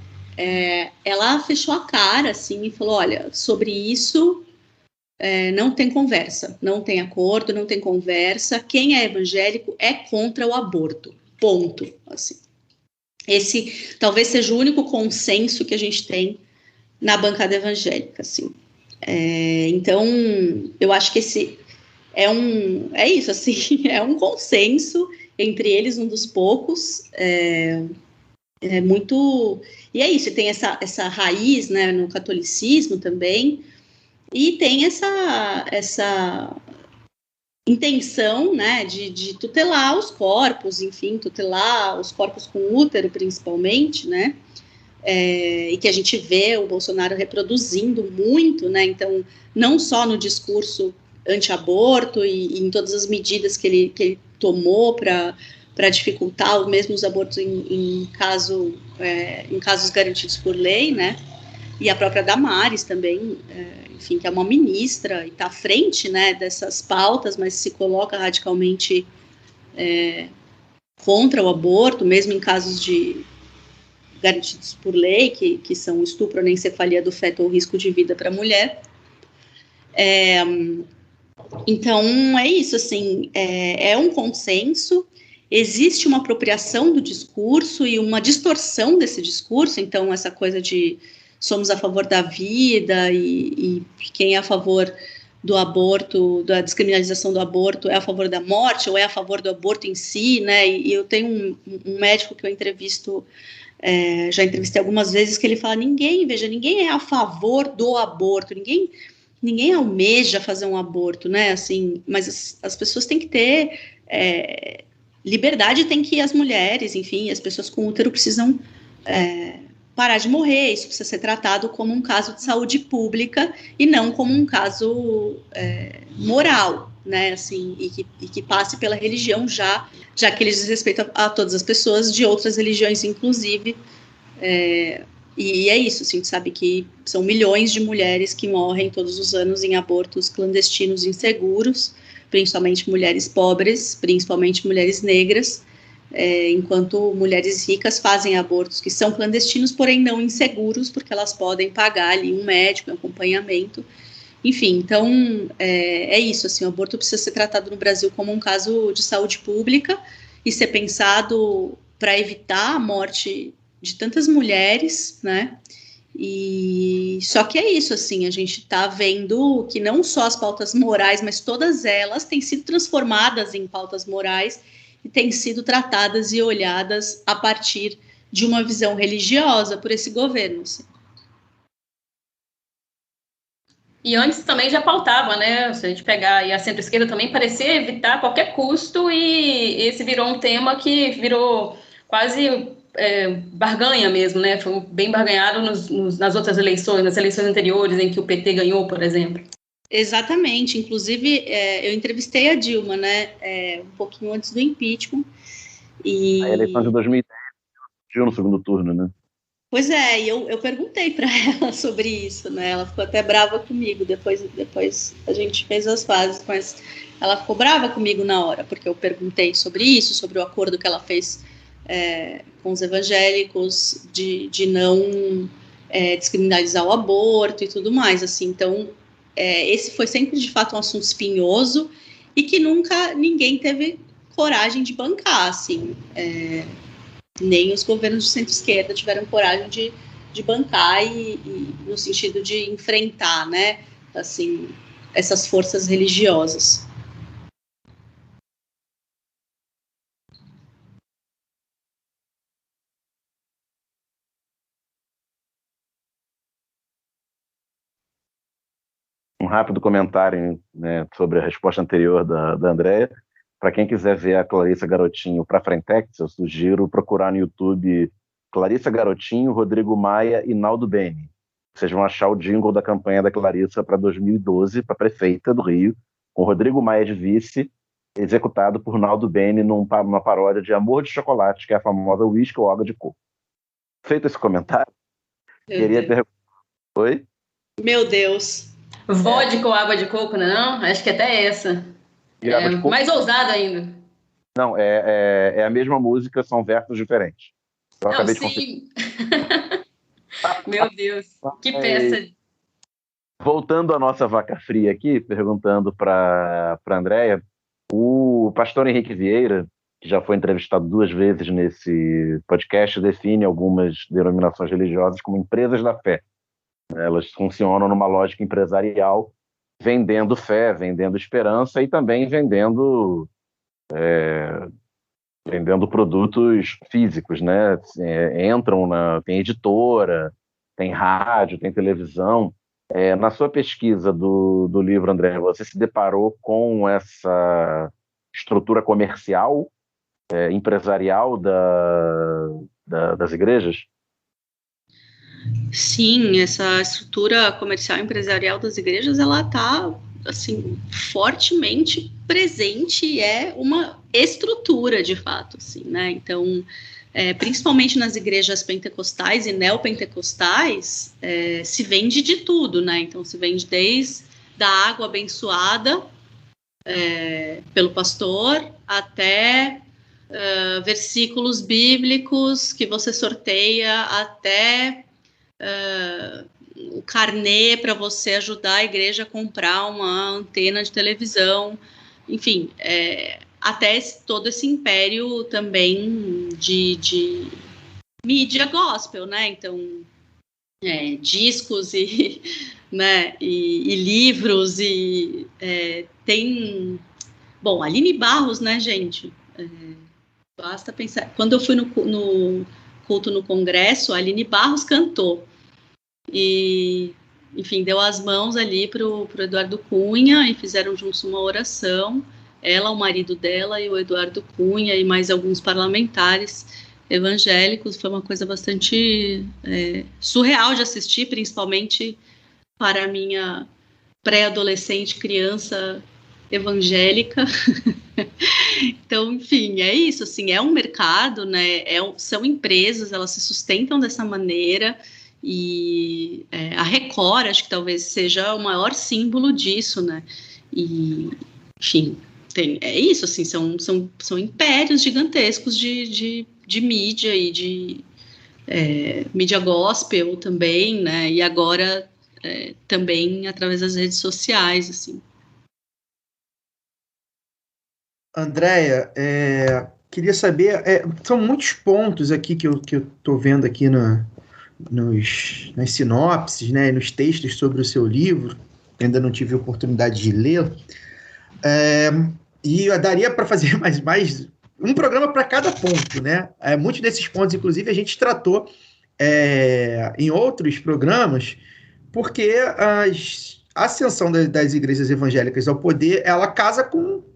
ela fechou a cara, assim, e falou, olha, sobre isso... não tem conversa, não tem acordo, não tem conversa. Quem é evangélico é contra o aborto, ponto. Assim. Esse talvez seja o único consenso que a gente tem na bancada evangélica. Assim. Então, eu acho que esse é isso, assim, é um consenso entre eles, um dos poucos. Muito... E é isso, tem essa raiz, né, no catolicismo também. E tem essa intenção, né, de tutelar os corpos, enfim, tutelar os corpos com útero, principalmente, né, e que a gente vê o Bolsonaro reproduzindo muito, né, então, não só no discurso anti-aborto e em todas as medidas que ele tomou para dificultar mesmo os abortos em casos garantidos por lei, né, e a própria Damares também, enfim, que é uma ministra e está à frente, né, dessas pautas, mas se coloca radicalmente contra o aborto, mesmo em casos garantidos por lei, que são estupro, anencefalia do feto ou risco de vida para a mulher. Então, é isso, assim, é um consenso, existe uma apropriação do discurso e uma distorção desse discurso, então essa coisa de somos a favor da vida e quem é a favor do aborto, da descriminalização do aborto é a favor da morte ou é a favor do aborto em si, né, e eu tenho um médico que eu entrevisto, já entrevistei algumas vezes, que ele fala, ninguém é a favor do aborto, ninguém almeja fazer um aborto, né, assim, mas as pessoas têm que ter liberdade, tem que as mulheres, enfim, as pessoas com útero precisam parar de morrer, isso precisa ser tratado como um caso de saúde pública e não como um caso moral, né, assim, e que passe pela religião já que eles desrespeitam a todas as pessoas de outras religiões, inclusive, e é isso, assim, a gente sabe que são milhões de mulheres que morrem todos os anos em abortos clandestinos inseguros, principalmente mulheres pobres, principalmente mulheres negras, enquanto mulheres ricas fazem abortos que são clandestinos, porém não inseguros, porque elas podem pagar ali um médico, um acompanhamento, enfim, então é isso, assim, o aborto precisa ser tratado no Brasil como um caso de saúde pública e ser pensado para evitar a morte de tantas mulheres, né, e só que é isso, assim, a gente está vendo que não só as pautas morais, mas todas elas têm sido transformadas em pautas morais e têm sido tratadas e olhadas a partir de uma visão religiosa por esse governo, assim. E antes também já pautava, né? Se a gente pegar aí a centro-esquerda também parecia evitar a qualquer custo, e esse virou um tema que virou quase barganha mesmo, né? Foi bem barganhado nas outras eleições, nas eleições anteriores em que o PT ganhou, por exemplo. Exatamente, inclusive eu entrevistei a Dilma, né, um pouquinho antes do impeachment. E... A eleição de 2010, no segundo turno, né? Pois é, e eu perguntei para ela sobre isso, né, ela ficou até brava comigo, depois a gente fez as fases, mas ela ficou brava comigo na hora, porque eu perguntei sobre isso, sobre o acordo que ela fez com os evangélicos de não descriminalizar o aborto e tudo mais, assim, então esse foi sempre de fato um assunto espinhoso e que nunca ninguém teve coragem de bancar, assim, nem os governos de centro-esquerda tiveram coragem de bancar e no sentido de enfrentar, né, assim, essas forças religiosas. Um rápido comentário, né, sobre a resposta anterior da Andréa. Para quem quiser ver a Clarissa Garotinho para Frentex, eu sugiro procurar no YouTube Clarissa Garotinho, Rodrigo Maia e Naldo Beni. Vocês vão achar o jingle da campanha da Clarissa para 2012, para prefeita do Rio, com Rodrigo Maia de vice, executado por Naldo Beni numa paródia de Amor de Chocolate, que é a famosa Whisky ou Água de Coco. Feito esse comentário, queria perguntar... Oi? Meu Deus. Vodka ou água de coco, não? Acho que até essa. Mais ousado ainda. Não, é a mesma música, são versos diferentes. Eu acabei sim. Meu Deus, que peça. Voltando à nossa vaca fria aqui, perguntando para a Andréa, o pastor Henrique Vieira, que já foi entrevistado 2 vezes nesse podcast, define algumas denominações religiosas como empresas da fé. Elas funcionam numa lógica empresarial, vendendo fé, vendendo esperança e também vendendo produtos físicos, né? Tem editora, tem rádio, tem televisão. Na sua pesquisa do livro, André, você se deparou com essa estrutura comercial, empresarial das igrejas? Sim, essa estrutura comercial e empresarial das igrejas, ela está, assim, fortemente presente e é uma estrutura, de fato, assim, né? Então, principalmente nas igrejas pentecostais e neopentecostais, se vende de tudo, né? Então, se vende desde a água abençoada pelo pastor até versículos bíblicos que você sorteia, até o carnê para você ajudar a igreja a comprar uma antena de televisão, enfim, até todo esse império também de mídia gospel, né? Então, discos e, né, e livros e tem... Bom, Aline Barros, né, gente? Basta pensar... Quando eu fui no culto no Congresso, a Aline Barros cantou. E, enfim, deu as mãos ali pro Eduardo Cunha e fizeram juntos uma oração. Ela, o marido dela e o Eduardo Cunha e mais alguns parlamentares evangélicos. Foi uma coisa bastante surreal de assistir, principalmente para a minha pré-adolescente, criança evangélica. Então, enfim, é isso, assim, é um mercado, né, são empresas, elas se sustentam dessa maneira, e a Record, acho que talvez seja o maior símbolo disso, né, e, enfim, é isso, assim, são impérios gigantescos de mídia e de mídia gospel também, né, e agora também através das redes sociais, assim. Andréia, queria saber, são muitos pontos aqui que eu estou vendo aqui nas sinopses, né, nos textos sobre o seu livro, ainda não tive a oportunidade de ler, e daria para fazer mais um programa para cada ponto, né? Muitos desses pontos, inclusive, a gente tratou em outros programas, porque a ascensão das igrejas evangélicas ao poder, ela casa com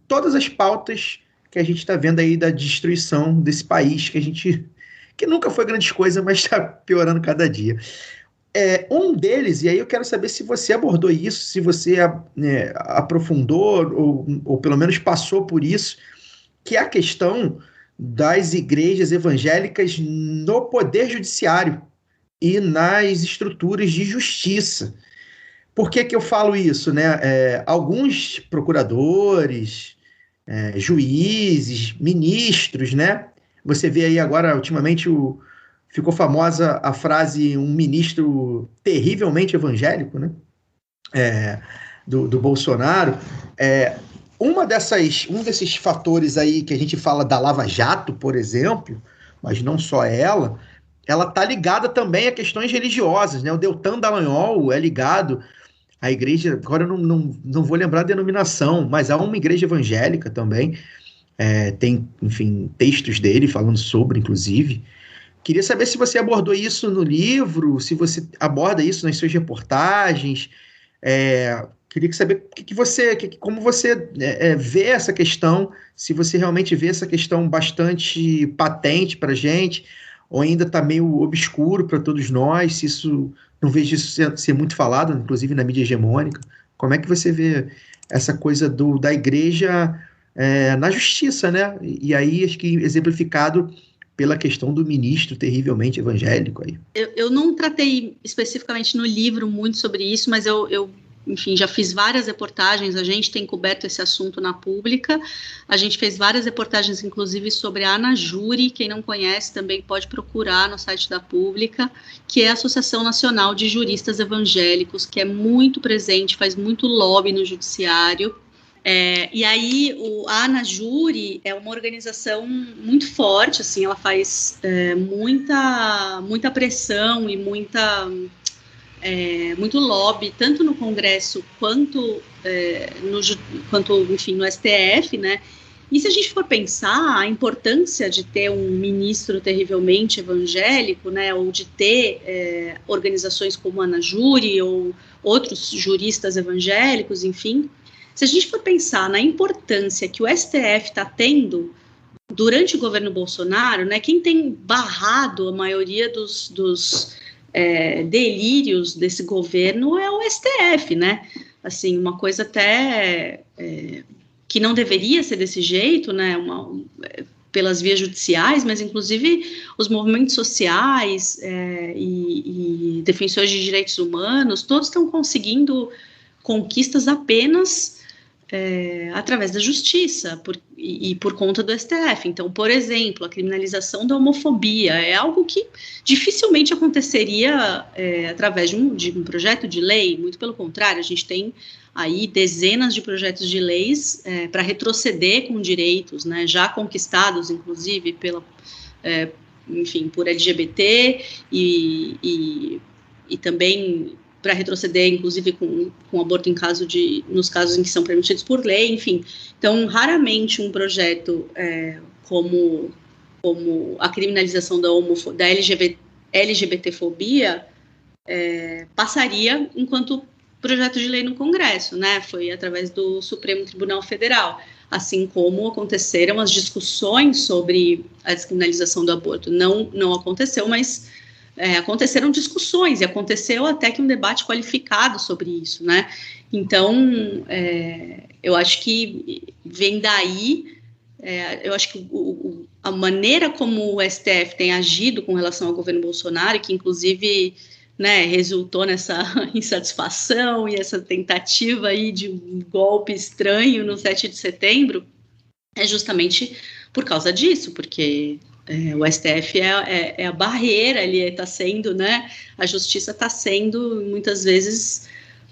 todas as pautas que a gente está vendo aí da destruição desse país, que nunca foi grande coisa, mas está piorando cada dia. Um deles, e aí eu quero saber se você abordou isso, se você aprofundou, ou pelo menos passou por isso, que é a questão das igrejas evangélicas no poder judiciário e nas estruturas de justiça. Por que eu falo isso, né? Alguns procuradores, juízes, ministros, né? Você vê aí agora, ultimamente, ficou famosa a frase um ministro terrivelmente evangélico, né? Do Bolsonaro. Um desses fatores aí que a gente fala da Lava Jato, por exemplo, mas não só ela está ligada também a questões religiosas, né? O Deltan Dallagnol é ligado à igreja, agora eu não vou lembrar a denominação, mas há uma igreja evangélica também, tem, enfim, textos dele falando sobre, inclusive. Queria saber se você abordou isso no livro, se você aborda isso nas suas reportagens. Queria saber como você vê essa questão, se você realmente vê essa questão bastante patente para a gente, ou ainda está meio obscuro para todos nós, se isso, não vejo isso ser muito falado, inclusive na mídia hegemônica. Como é que você vê essa coisa da igreja na justiça, né? E aí, acho que exemplificado pela questão do ministro terrivelmente evangélico aí. Eu não tratei especificamente no livro muito sobre isso, mas eu enfim, já fiz várias reportagens, a gente tem coberto esse assunto na Pública, a gente fez várias reportagens, inclusive, sobre a ANAJURE, quem não conhece também pode procurar no site da Pública, que é a Associação Nacional de Juristas Evangélicos, que é muito presente, faz muito lobby no judiciário. E aí a ANAJURE é uma organização muito forte, assim, ela faz muita pressão e muito lobby, tanto no Congresso quanto, enfim, no STF, né? E se a gente for pensar a importância de ter um ministro terrivelmente evangélico, né, ou de ter organizações como a ANAJURE ou outros juristas evangélicos, enfim, se a gente for pensar na importância que o STF está tendo durante o governo Bolsonaro, né, quem tem barrado a maioria dos delírios desse governo é o STF, né? Assim, uma coisa até que não deveria ser desse jeito, né? Pelas vias judiciais, mas inclusive os movimentos sociais e defensores de direitos humanos, todos estão conseguindo conquistas apenas através da justiça e por conta do STF. Então, por exemplo, a criminalização da homofobia é algo que dificilmente aconteceria através de um projeto de lei, muito pelo contrário, a gente tem aí dezenas de projetos de leis para retroceder com direitos, né, já conquistados, inclusive, por LGBT e também para retroceder, inclusive, com aborto nos casos em que são permitidos por lei, enfim. Então, raramente um projeto como a criminalização da LGBTfobia passaria enquanto projeto de lei no Congresso, né? Foi através do Supremo Tribunal Federal, assim como aconteceram as discussões sobre a descriminalização do aborto. Não aconteceu, mas aconteceram discussões, e aconteceu até que um debate qualificado sobre isso, né? Então, eu acho que vem daí, eu acho que a maneira como o STF tem agido com relação ao governo Bolsonaro, que inclusive, né, resultou nessa insatisfação e essa tentativa aí de um golpe estranho no 7 de setembro, é justamente por causa disso, porque o STF é a barreira, ele está sendo, né, a justiça está sendo, muitas vezes,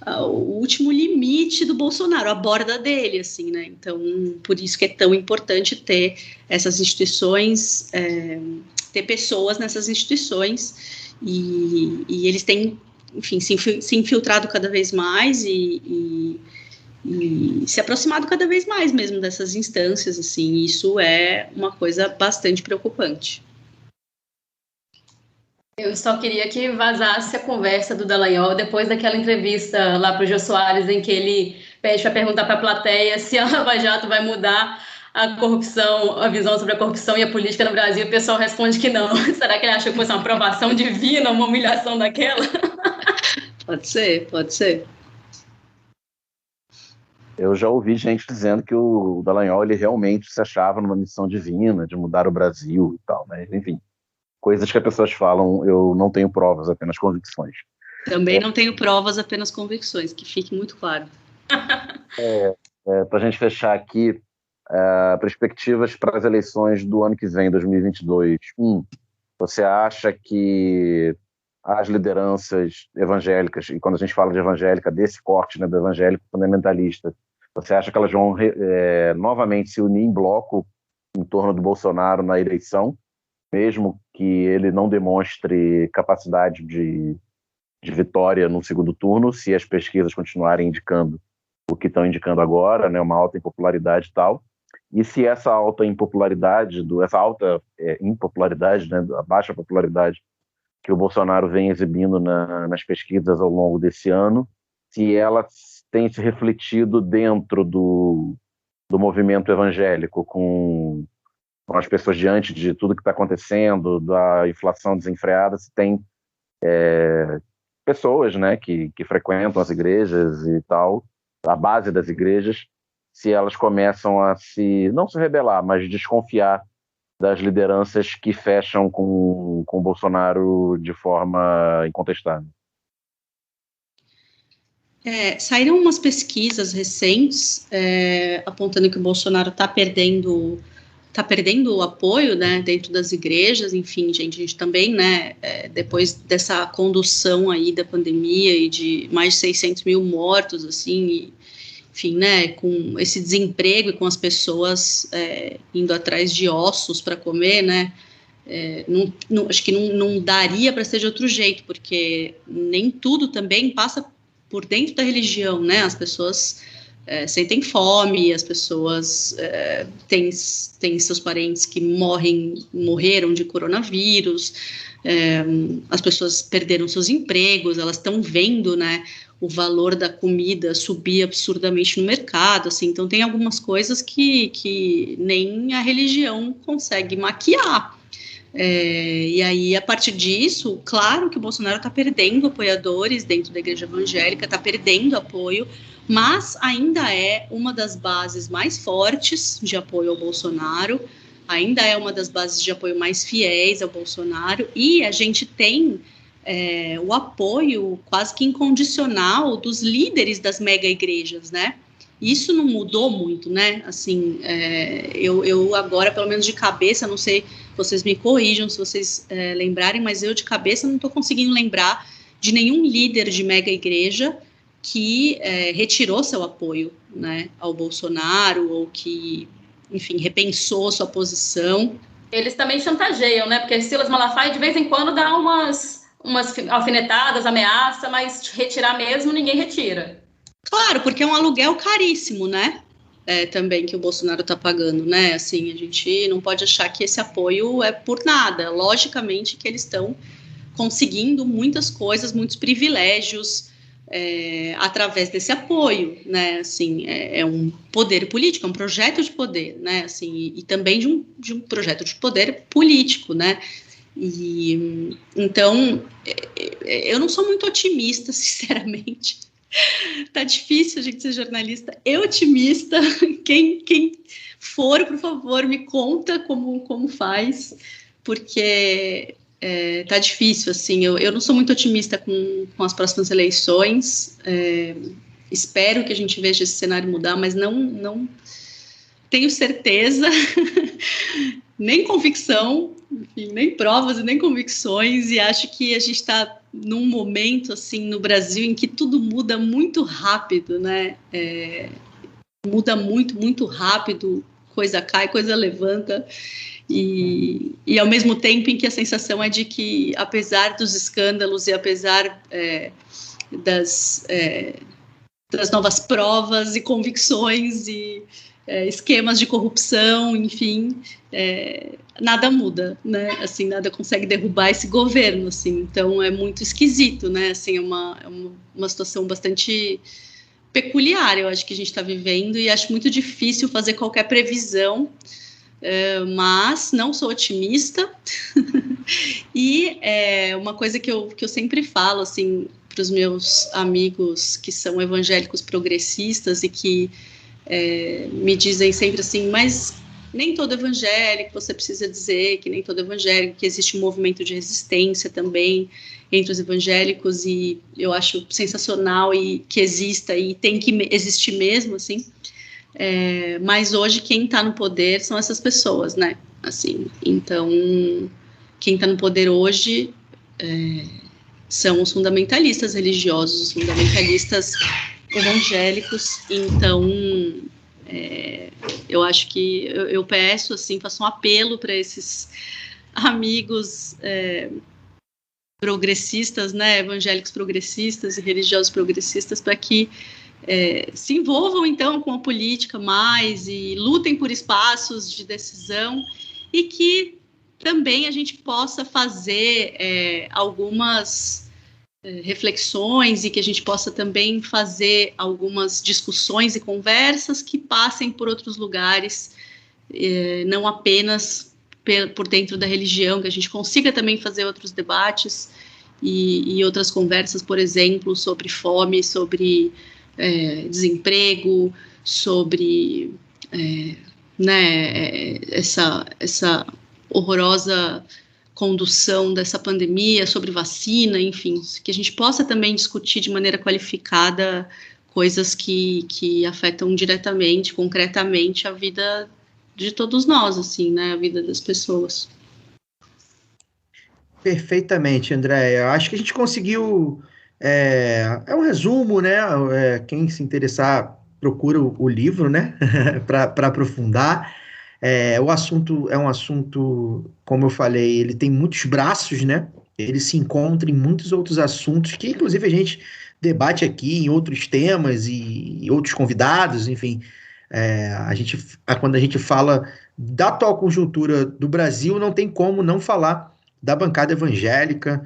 o último limite do Bolsonaro, a borda dele, assim, né, então, por isso que é tão importante ter essas instituições, ter pessoas nessas instituições, e eles têm, enfim, se infiltrado cada vez mais e se aproximado cada vez mais mesmo dessas instâncias, assim, isso é uma coisa bastante preocupante. Eu só queria que vazasse a conversa do Dallagnol depois daquela entrevista lá para o Jô Soares, em que ele pede para perguntar para a plateia se a Lava Jato vai mudar a corrupção, a visão sobre a corrupção e a política no Brasil. O pessoal responde que não. Será que ele achou que fosse uma aprovação divina, uma humilhação daquela? Pode ser. Eu já ouvi gente dizendo que o Dallagnol ele realmente se achava numa missão divina de mudar o Brasil e tal, né? Enfim, coisas que as pessoas falam, eu não tenho provas, apenas convicções. Também não tenho provas, apenas convicções, que fique muito claro. Para a gente fechar aqui, perspectivas para as eleições do ano que vem, 2022. Você acha que as lideranças evangélicas, e quando a gente fala de evangélica, desse corte, né, do evangélico fundamentalista, você acha que elas vão novamente se unir em bloco em torno do Bolsonaro na eleição, mesmo que ele não demonstre capacidade de vitória no segundo turno, se as pesquisas continuarem indicando o que estão indicando agora, né, uma alta impopularidade e tal, e se essa alta impopularidade, né, a baixa popularidade que o Bolsonaro vem exibindo nas pesquisas ao longo desse ano, se ela tem se refletido dentro do movimento evangélico, com as pessoas diante de tudo que está acontecendo, da inflação desenfreada, se tem pessoas, né, que frequentam as igrejas e tal, a base das igrejas, se elas começam a não se rebelar, mas desconfiar das lideranças que fecham com o Bolsonaro de forma incontestável. Saíram umas pesquisas recentes apontando que o Bolsonaro está perdendo o apoio, né, dentro das igrejas. Enfim, gente, a gente também, né, depois dessa condução aí da pandemia e de mais de 600 mil mortos, assim, enfim, né, com esse desemprego e com as pessoas indo atrás de ossos para comer, né, acho que não daria para ser de outro jeito, porque nem tudo também passa por dentro da religião, né, as pessoas sentem fome, as pessoas têm seus parentes que morreram de coronavírus, as pessoas perderam seus empregos, elas estão vendo, né, o valor da comida subir absurdamente no mercado, assim, então tem algumas coisas que nem a religião consegue maquiar. E aí, a partir disso, claro que o Bolsonaro está perdendo apoiadores dentro da igreja evangélica, está perdendo apoio, mas ainda é uma das bases mais fortes de apoio ao Bolsonaro, ainda é uma das bases de apoio mais fiéis ao Bolsonaro, e a gente tem o apoio quase que incondicional dos líderes das mega igrejas, né? Isso não mudou muito, né? Assim, eu agora, pelo menos de cabeça, não sei, vocês me corrijam se vocês lembrarem, mas eu de cabeça não estou conseguindo lembrar de nenhum líder de mega igreja que retirou seu apoio, né, ao Bolsonaro, ou que, enfim, repensou sua posição. Eles também chantageiam, né? Porque Silas Malafaia de vez em quando dá umas alfinetadas, ameaça, mas retirar mesmo ninguém retira. Claro, porque é um aluguel caríssimo, né? Também que o Bolsonaro está pagando, né? Assim, a gente não pode achar que esse apoio é por nada. Logicamente que eles estão conseguindo muitas coisas, muitos privilégios através desse apoio, né? Assim, é um poder político, é um projeto de poder, né? Assim, e também de um projeto de poder político, né? E então eu não sou muito otimista, sinceramente. Tá difícil a gente ser jornalista. Eu otimista. Quem for, por favor, me conta como faz, porque tá difícil, assim. Eu não sou muito otimista com as próximas eleições. Espero que a gente veja esse cenário mudar, mas não tenho certeza, nem convicção, enfim, nem provas e nem convicções, e acho que a gente está num momento, assim, no Brasil, em que tudo muda muito rápido, né? Muda muito, muito rápido, coisa cai, coisa levanta, e ao mesmo tempo em que a sensação é de que, apesar dos escândalos e apesar das novas provas e convicções e esquemas de corrupção, enfim, nada muda, né? Assim, nada consegue derrubar esse governo, assim. Então é muito esquisito, né? Assim, é uma situação bastante peculiar, eu acho que a gente está vivendo, e acho muito difícil fazer qualquer previsão, mas não sou otimista. E uma coisa que eu sempre falo, assim, para os meus amigos que são evangélicos progressistas e que me dizem sempre assim, mas nem todo evangélico, você precisa dizer que nem todo evangélico, que existe um movimento de resistência também entre os evangélicos, e eu acho sensacional e que exista, e tem que existir mesmo, assim, mas hoje quem está no poder são essas pessoas, né, assim, então quem está no poder hoje são os fundamentalistas religiosos, os fundamentalistas evangélicos. Então eu acho que eu peço, assim, faço um apelo para esses amigos progressistas, né, evangélicos progressistas e religiosos progressistas, para que se envolvam então com a política mais e lutem por espaços de decisão, e que também a gente possa fazer algumas reflexões, e que a gente possa também fazer algumas discussões e conversas que passem por outros lugares, não apenas por dentro da religião, que a gente consiga também fazer outros debates e outras conversas, por exemplo, sobre fome, sobre desemprego, sobre essa horrorosa condução dessa pandemia, sobre vacina, enfim, que a gente possa também discutir de maneira qualificada coisas que afetam diretamente, concretamente, a vida de todos nós, assim, né, a vida das pessoas. Perfeitamente, André. Eu acho que a gente conseguiu. É um resumo, né? Quem se interessar, procura o livro, né? para aprofundar. O assunto é um assunto, como eu falei, ele tem muitos braços, né? Ele se encontra em muitos outros assuntos, que inclusive a gente debate aqui em outros temas e outros convidados, enfim. Quando a gente fala da atual conjuntura do Brasil, não tem como não falar da bancada evangélica,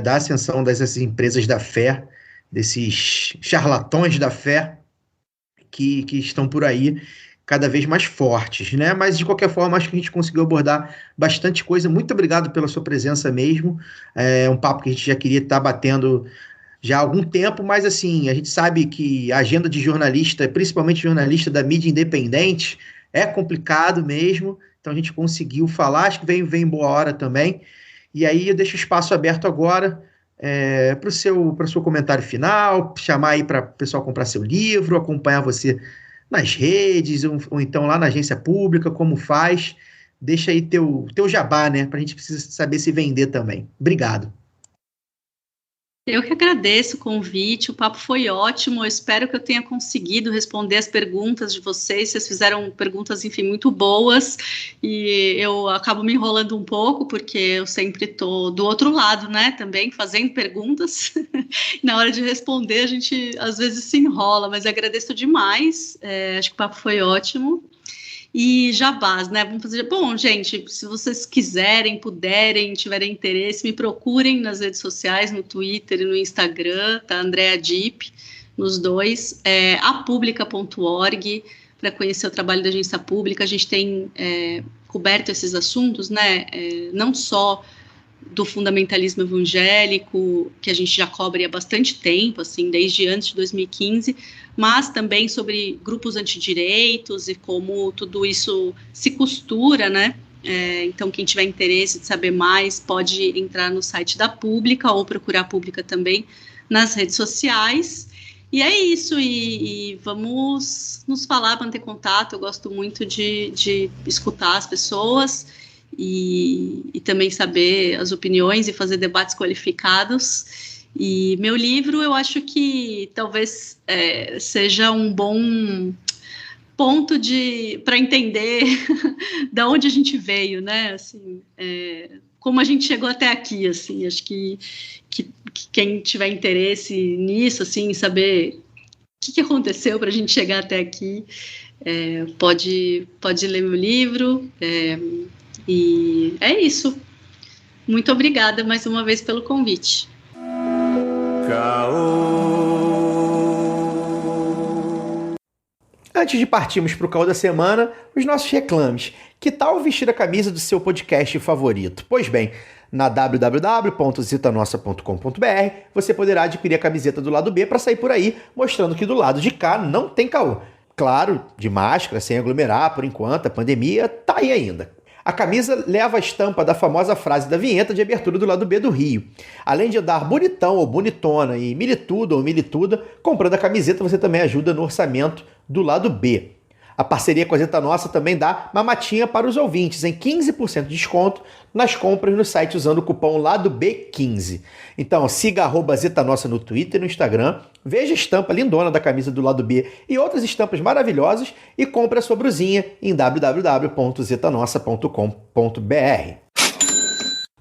da ascensão dessas empresas da fé, desses charlatões da fé que estão por aí cada vez mais fortes, né? Mas, de qualquer forma, acho que a gente conseguiu abordar bastante coisa. Muito obrigado pela sua presença mesmo. É um papo que a gente já queria estar batendo já há algum tempo, mas, assim, a gente sabe que a agenda de jornalista, principalmente jornalista da mídia independente, é complicado mesmo. Então, a gente conseguiu falar. Acho que vem boa hora também. E aí, eu deixo o espaço aberto agora para o seu comentário final, chamar aí para o pessoal comprar seu livro, acompanhar você nas redes, ou então lá na agência pública, como faz? Deixa aí teu jabá, né? Para a gente precisa saber se vender também. Obrigado. Eu que agradeço o convite, o papo foi ótimo, eu espero que eu tenha conseguido responder as perguntas de vocês fizeram perguntas, enfim, muito boas, e eu acabo me enrolando um pouco, porque eu sempre estou do outro lado, né, também, fazendo perguntas, na hora de responder a gente às vezes se enrola, mas eu agradeço demais, acho que o papo foi ótimo. E jabás, né? Vamos fazer. Bom, gente, se vocês quiserem, puderem, tiverem interesse, me procurem nas redes sociais, no Twitter e no Instagram, tá? Andrea Dipp, nos dois. Apublica.org, para conhecer o trabalho da agência pública. A gente tem coberto esses assuntos, né? Não só do fundamentalismo evangélico, que a gente já cobre há bastante tempo, assim, desde antes de 2015, mas também sobre grupos antidireitos e como tudo isso se costura, né? Então, quem tiver interesse de saber mais, pode entrar no site da Pública ou procurar a Pública também nas redes sociais. E é isso, e vamos nos falar, manter contato. Eu gosto muito de escutar as pessoas e também saber as opiniões e fazer debates qualificados. E meu livro, eu acho que talvez seja um bom ponto para entender da onde a gente veio, né? Assim, como a gente chegou até aqui, assim. Acho que quem tiver interesse nisso, assim, saber o que aconteceu para a gente chegar até aqui, pode ler meu livro. E é isso. Muito obrigada mais uma vez pelo convite. Antes de partirmos para o caô da semana, os nossos reclames. Que tal vestir a camisa do seu podcast favorito? Pois bem, na www.zitanossa.com.br você poderá adquirir a camiseta do lado B para sair por aí mostrando que do lado de cá não tem caô. Claro, de máscara, sem aglomerar, por enquanto, a pandemia tá aí ainda. A camisa leva a estampa da famosa frase da vinheta de abertura do lado B do Rio. Além de andar bonitão ou bonitona e militudo ou milituda, comprando a camiseta você também ajuda no orçamento do lado B. A parceria com a Zeta Nossa também dá mamatinha para os ouvintes em 15% de desconto nas compras no site usando o cupom LADOB15. Então siga @Zeta Nossa no Twitter e no Instagram, veja a estampa lindona da camisa do lado B e outras estampas maravilhosas e compre a sua brusinha em www.zetanossa.com.br.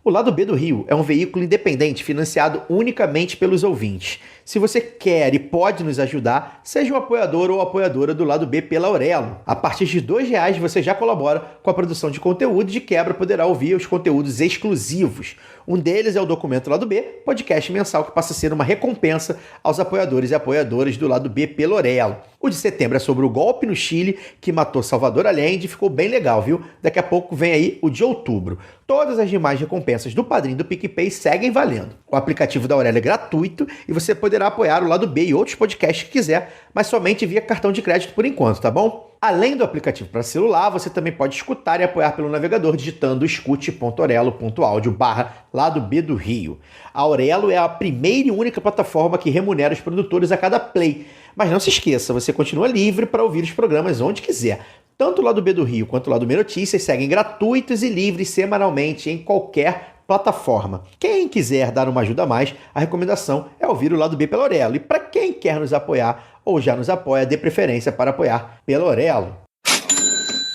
O Lado B do Rio é um veículo independente financiado unicamente pelos ouvintes. Se você quer e pode nos ajudar, seja um apoiador ou apoiadora do Lado B pela Aurelo. A partir de R$2 você já colabora com a produção de conteúdo e de quebra poderá ouvir os conteúdos exclusivos. Um deles é o Documento Lado B, podcast mensal que passa a ser uma recompensa aos apoiadores e apoiadoras do Lado B pela Aurelo. O de setembro é sobre o golpe no Chile que matou Salvador Allende, ficou bem legal, viu? Daqui a pouco vem aí o de outubro. Todas as demais recompensas do Padrim e do PicPay seguem valendo. O aplicativo da Aurelo é gratuito e você poderá apoiar o Lado B e outros podcasts que quiser, mas somente via cartão de crédito por enquanto, tá bom? Além do aplicativo para celular, você também pode escutar e apoiar pelo navegador digitando escute.orelo.audio/Lado B do Rio. A Aurelo é a primeira e única plataforma que remunera os produtores a cada play. Mas não se esqueça, você continua livre para ouvir os programas onde quiser. Tanto o Lado B do Rio quanto o Lado B Notícias seguem gratuitos e livres semanalmente em qualquer plataforma. Quem quiser dar uma ajuda a mais, a recomendação é ouvir o Lado B pela Aurelo. E para quem quer nos apoiar ou já nos apoia, dê preferência para apoiar pela Aurelo.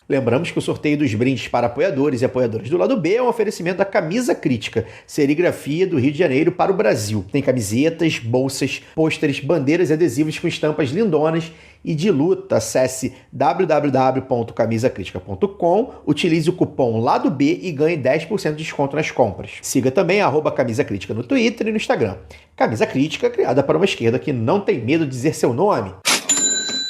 Lembramos que o sorteio dos brindes para apoiadores e apoiadoras do Lado B é um oferecimento da Camisa Crítica, serigrafia do Rio de Janeiro para o Brasil. Tem camisetas, bolsas, pôsteres, bandeiras e adesivos com estampas lindonas e de luta. Acesse www.camisacritica.com, utilize o cupom Lado B e ganhe 10% de desconto nas compras. Siga também @Camisa Crítica no Twitter e no Instagram. Camisa Crítica, criada para uma esquerda que não tem medo de dizer seu nome.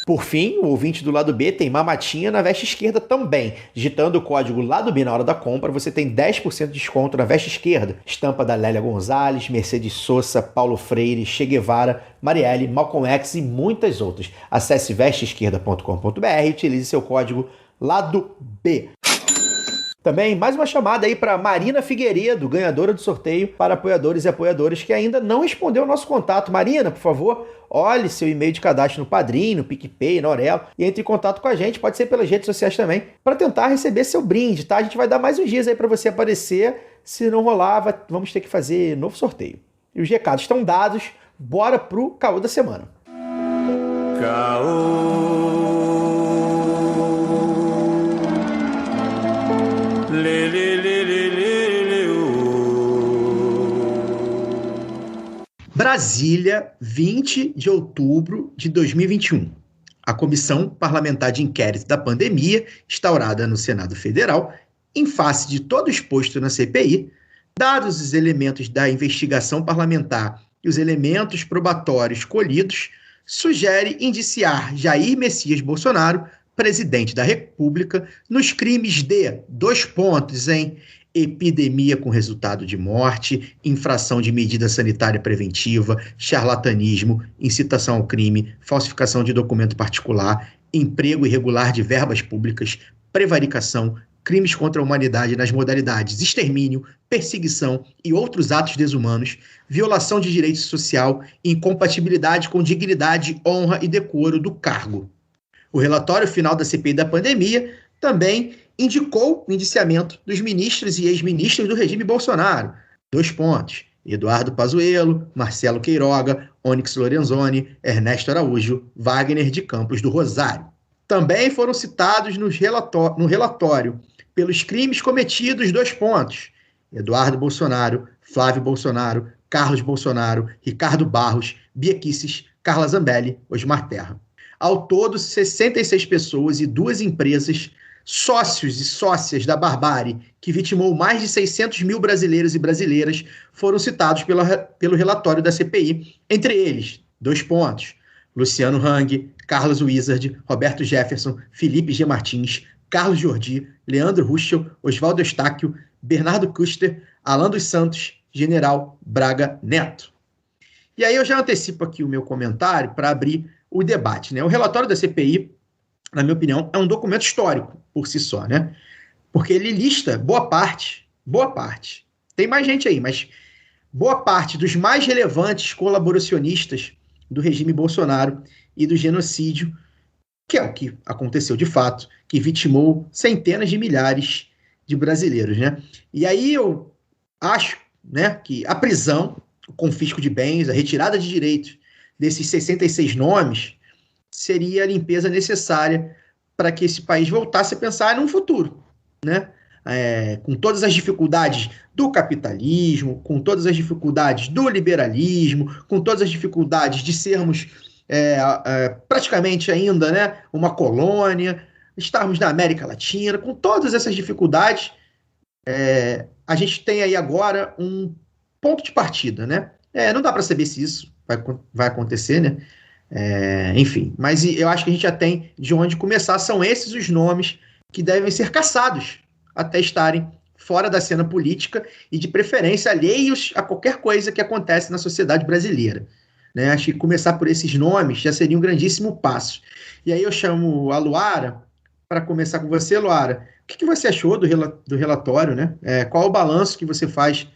Por fim, o ouvinte do Lado B tem mamatinha na veste esquerda também. Digitando o código Lado B na hora da compra, você tem 10% de desconto na veste esquerda. Estampa da Lélia Gonzalez, Mercedes Sosa, Paulo Freire, Che Guevara, Marielle, Malcolm X e muitas outras. Acesse vesteesquerda.com.br e utilize seu código Lado B. Também mais uma chamada aí para Marina Figueiredo, ganhadora do sorteio, para apoiadores e apoiadoras que ainda não respondeu o nosso contato. Marina, por favor, olhe seu e-mail de cadastro no Padrim, no PicPay, na Orelo e entre em contato com a gente, pode ser pelas redes sociais também, para tentar receber seu brinde, tá? A gente vai dar mais uns dias aí para você aparecer. Se não rolar, vamos ter que fazer novo sorteio. E os recados estão dados, bora pro caô da semana. Caô. Lê, lê, lê, lê, lê, lê, Brasília, 20 de outubro de 2021. A Comissão Parlamentar de Inquérito da Pandemia, instaurada no Senado Federal, em face de todo o exposto na CPI, dados os elementos da investigação parlamentar e os elementos probatórios colhidos, sugere indiciar Jair Messias Bolsonaro, presidente da República, nos crimes de, epidemia com resultado de morte, infração de medida sanitária preventiva, charlatanismo, incitação ao crime, falsificação de documento particular, emprego irregular de verbas públicas, prevaricação, crimes contra a humanidade nas modalidades extermínio, perseguição e outros atos desumanos, violação de direito social e incompatibilidade com dignidade, honra e decoro do cargo. O relatório final da CPI da pandemia também indicou o indiciamento dos ministros e ex-ministros do regime Bolsonaro. Eduardo Pazuello, Marcelo Queiroga, Onyx Lorenzoni, Ernesto Araújo, Wagner de Campos do Rosário. Também foram citados no relatório pelos crimes cometidos, Eduardo Bolsonaro, Flávio Bolsonaro, Carlos Bolsonaro, Ricardo Barros, Bia Kicis, Carla Zambelli, Osmar Terra. Ao todo, 66 pessoas e 2 empresas, sócios e sócias da barbárie, que vitimou mais de 600 mil brasileiros e brasileiras, foram citados pelo relatório da CPI. Entre eles, Luciano Hang, Carlos Wizard, Roberto Jefferson, Felipe G. Martins, Carlos Jordi, Leandro Ruschel, Oswaldo Eustáquio, Bernardo Kuster, Alan dos Santos, General Braga Neto. E aí eu já antecipo aqui o meu comentário para abrir o debate, né? O relatório da CPI, na minha opinião, é um documento histórico por si só, né? Porque ele lista boa parte, tem mais gente aí, mas boa parte dos mais relevantes colaboracionistas do regime Bolsonaro e do genocídio, que é o que aconteceu de fato, que vitimou centenas de milhares de brasileiros, né? E aí eu acho, né, que a prisão, o confisco de bens, a retirada de direitos desses 66 nomes seria a limpeza necessária para que esse país voltasse a pensar num futuro, né? Com todas as dificuldades do capitalismo, com todas as dificuldades do liberalismo, com todas as dificuldades de sermos praticamente ainda, né, uma colônia, estarmos na América Latina, com todas essas dificuldades, a gente tem aí agora um ponto de partida, né? Não dá para saber se isso vai acontecer, né? Enfim, mas eu acho que a gente já tem de onde começar. São esses os nomes que devem ser caçados até estarem fora da cena política e, de preferência, alheios a qualquer coisa que acontece na sociedade brasileira, né? Acho que começar por esses nomes já seria um grandíssimo passo. E aí eu chamo a Luara para começar com você, Luara. O que você achou do relatório, né? Qual o balanço que você faz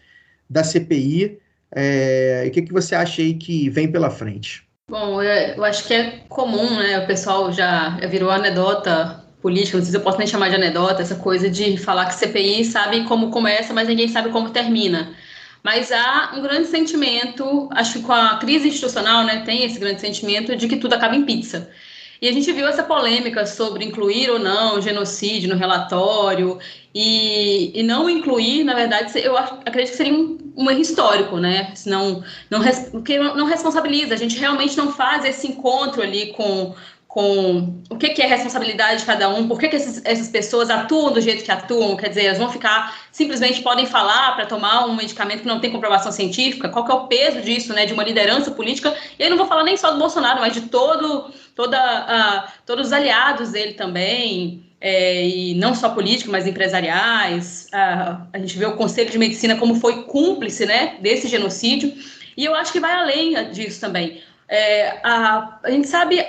da CPI e o que você acha aí que vem pela frente? Bom, eu acho que é comum, né? O pessoal já virou anedota política, não sei se eu posso nem chamar de anedota, essa coisa de falar que CPI sabe como começa, mas ninguém sabe como termina. Mas há um grande sentimento, acho que com a crise institucional, né, tem esse grande sentimento de que tudo acaba em pizza. E a gente viu essa polêmica sobre incluir ou não o genocídio no relatório e não incluir, na verdade, eu acredito que seria um erro histórico, né? Porque não responsabiliza, a gente realmente não faz esse encontro ali com o que é responsabilidade de cada um, por que essas pessoas atuam do jeito que atuam, quer dizer, elas vão ficar, simplesmente podem falar para tomar um medicamento que não tem comprovação científica, qual que é o peso disso, né, de uma liderança política, e aí não vou falar nem só do Bolsonaro, mas de todos os aliados dele também, e não só políticos, mas empresariais. A gente vê o Conselho de Medicina como foi cúmplice, né, desse genocídio, e eu acho que vai além disso também. A gente sabe